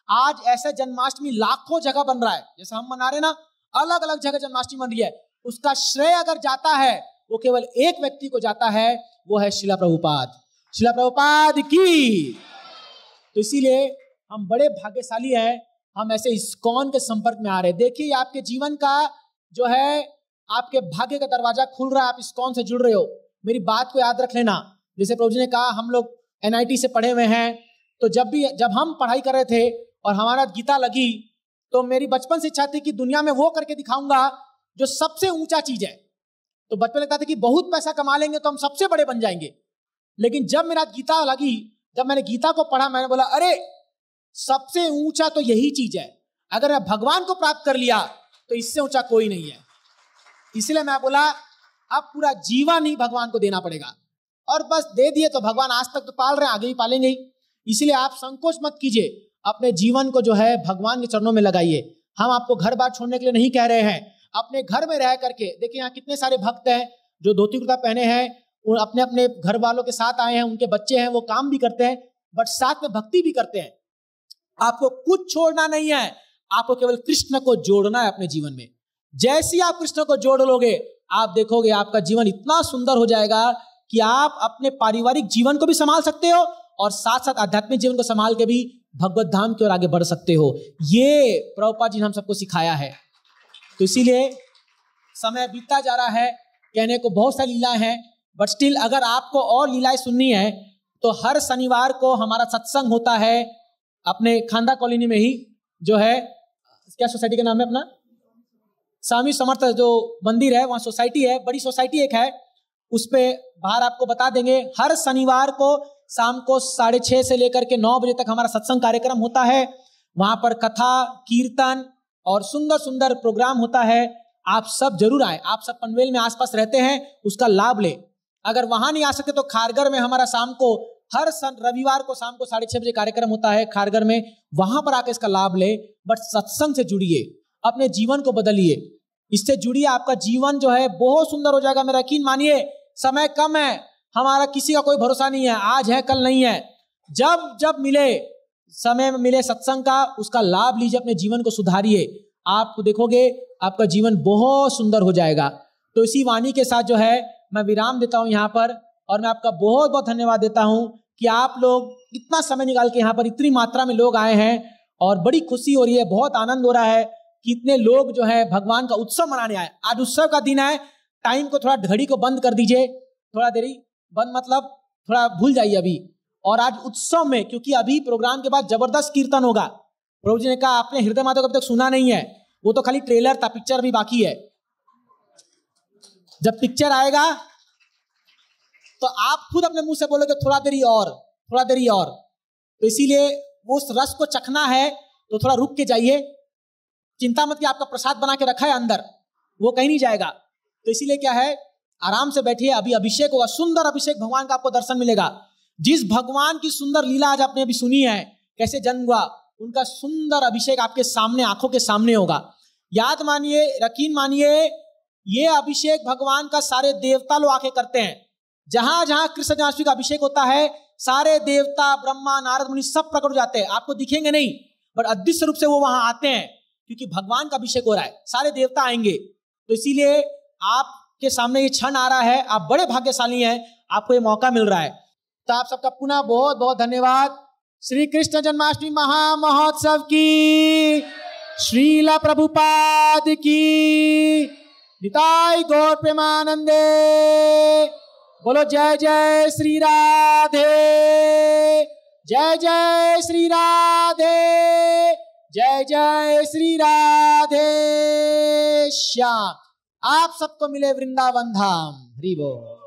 आज ऐसे जन्माष्टमी लाखों जगह बन रहा है, जैसे हम मना रहे ना, अलग अलग जगह जन्माष्टमी बन रही है। उसका श्रेय अगर जाता है वो केवल एक व्यक्ति को जाता है, वो है श्रीला प्रभुपाद, श्रीला प्रभुपाद की। तो इसीलिए हम बड़े भाग्यशाली हैं, हम ऐसे इस्कॉन के संपर्क में आ रहे हैं। देखिए आपके जीवन का जो है, आपके भाग्य का दरवाजा खुल रहा है, आप इस्कॉन से जुड़ रहे हो। मेरी बात को याद रख लेना, जैसे प्रभु जी ने कहा हम लोग NIT से पढ़े हुए हैं, तो जब हम पढ़ाई कर रहे थे और हमारा गीता लगी, तो मेरी बचपन से इच्छा थी कि दुनिया में वो करके दिखाऊंगा जो सबसे ऊंचा चीज है। तो बचपन लगता था कि बहुत पैसा कमा लेंगे तो हम सबसे बड़े बन जाएंगे। लेकिन जब मेरा गीता लगी, जब मैंने गीता को पढ़ा, मैंने बोला अरे सबसे ऊंचा तो यही चीज है। अगर मैं भगवान को प्राप्त कर लिया तो इससे ऊंचा कोई नहीं है। इसलिए मैं बोला अब पूरा जीवन ही भगवान को देना पड़ेगा, और बस दे दिए तो भगवान आज तक तो पाल रहे हैं, आगे भी पालेंगे ही। इसलिए आप संकोच मत कीजिए, अपने जीवन को जो है भगवान के चरणों में लगाइए। हम आपको घर बार छोड़ने के लिए नहीं कह रहे हैं, अपने घर में रह करके देखिए, यहाँ कितने सारे भक्त हैं जो धोती कुर्ता पहने हैं, अपने अपने घर वालों के साथ आए हैं, उनके बच्चे हैं, वो काम भी करते हैं, बट साथ में भक्ति भी करते हैं। आपको कुछ छोड़ना नहीं है, आपको केवल कृष्ण को जोड़ना है अपने जीवन में। जैसे ही आप कृष्ण को जोड़ लोगे, आप देखोगे आपका जीवन इतना सुंदर हो जाएगा कि आप अपने पारिवारिक जीवन को भी संभाल सकते हो और साथ साथ आध्यात्मिक जीवन को संभाल के भी भगवत धाम की ओर आगे बढ़ सकते हो। ये प्रभुपाद जी ने हम सबको सिखाया है। तो इसीलिए समय बीतता जा रहा है, कहने को बहुत सारी लीलाएं हैं, बट स्टिल अगर आपको और लीलाएं सुननी है तो हर शनिवार को हमारा सत्संग होता है अपने खांदा कॉलोनी में ही, जो है क्या सोसाइटी का नाम है अपना, स्वामी समर्थ जो मंदिर है, वहां सोसाइटी है, बड़ी सोसाइटी एक है, उस पे बाहर आपको बता देंगे। हर शनिवार को शाम को 6:30 से लेकर के 9 बजे तक हमारा सत्संग कार्यक्रम होता है। वहां पर कथा, कीर्तन और सुंदर सुंदर प्रोग्राम होता है। आप सब जरूर आए, आप सब पनवेल में आसपास रहते हैं, उसका लाभ ले। अगर वहां नहीं आ सकते तो खारगर में हमारा शाम को हर रविवार को शाम को 6:30 बजे कार्यक्रम होता है खारगर में, वहां पर आकर इसका लाभ ले। बट सत्संग से जुड़िए, अपने जीवन को बदलिए, इससे जुड़िए, आपका जीवन जो है बहुत सुंदर हो जाएगा। मेरा यकीन मानिए, समय कम है, हमारा किसी का कोई भरोसा नहीं है, आज है कल नहीं है। जब जब मिले, समय में मिले सत्संग का, उसका लाभ लीजिए, अपने जीवन को सुधारिए, आप देखोगे आपका जीवन बहुत सुंदर हो जाएगा। तो इसी वाणी के साथ जो है मैं विराम देता हूं यहाँ पर, और मैं आपका बहुत बहुत धन्यवाद देता हूं कि आप लोग इतना समय निकाल के यहाँ पर इतनी मात्रा में लोग आए हैं, और बड़ी खुशी हो रही है, बहुत आनंद हो रहा है कि इतने लोग जो है भगवान का उत्सव मनाने आए। आज उत्सव का दिन है, टाइम को थोड़ा, घड़ी को बंद कर दीजिए, थोड़ा देरी बंद मतलब थोड़ा भूल जाइए अभी। और आज उत्सव में, क्योंकि अभी प्रोग्राम के बाद जबरदस्त कीर्तन होगा। प्रभु जी ने कहा आपने हृदय माता को अभी तक सुना नहीं है, वो तो खाली ट्रेलर था, पिक्चर भी बाकी है। जब पिक्चर आएगा तो आप खुद अपने मुंह से बोलोगे थोड़ा देरी और, थोड़ा देरी और। तो इसीलिए वो उस रस को चखना है तो थोड़ा रुक के जाइए। चिंता मत कि आपका प्रसाद बना के रखा है अंदर, वो कहीं नहीं जाएगा। तो इसीलिए क्या है, आराम से बैठिए, अभी अभिषेक होगा, सुंदर अभिषेक, भगवान का आपको दर्शन मिलेगा। जिस भगवान की सुंदर लीला आज आपने अभी सुनी है, कैसे जन्म हुआ, उनका सुंदर अभिषेक आपके सामने, आंखों के सामने होगा। याद मानिए, यकीन मानिए, ये अभिषेक भगवान का सारे देवता लोग आके करते हैं। जहां जहां कृष्ण जन्माष्टमी का अभिषेक होता है, सारे देवता, ब्रह्मा, नारद मुनि सब प्रकट हो जाते हैं। आपको दिखेंगे नहीं, बट अदृश्य रूप से वो वहां आते हैं, क्योंकि भगवान का अभिषेक हो रहा है, सारे देवता आएंगे। तो इसीलिए आपके सामने ये क्षण आ रहा है, आप बड़े भाग्यशाली हैं, आपको ये मौका मिल रहा है। तो आप सबका पुनः बहुत बहुत धन्यवाद। श्री कृष्ण जन्माष्टमी महामहोत्सव की, श्रीला प्रभुपाद की, निताई गौर प्रेमानंदे। बोलो जय जय श्री राधे, जय जय श्री राधे, जय जय श्री राधे श्याम। आप सबको मिले वृंदावन धाम। हरि बोल।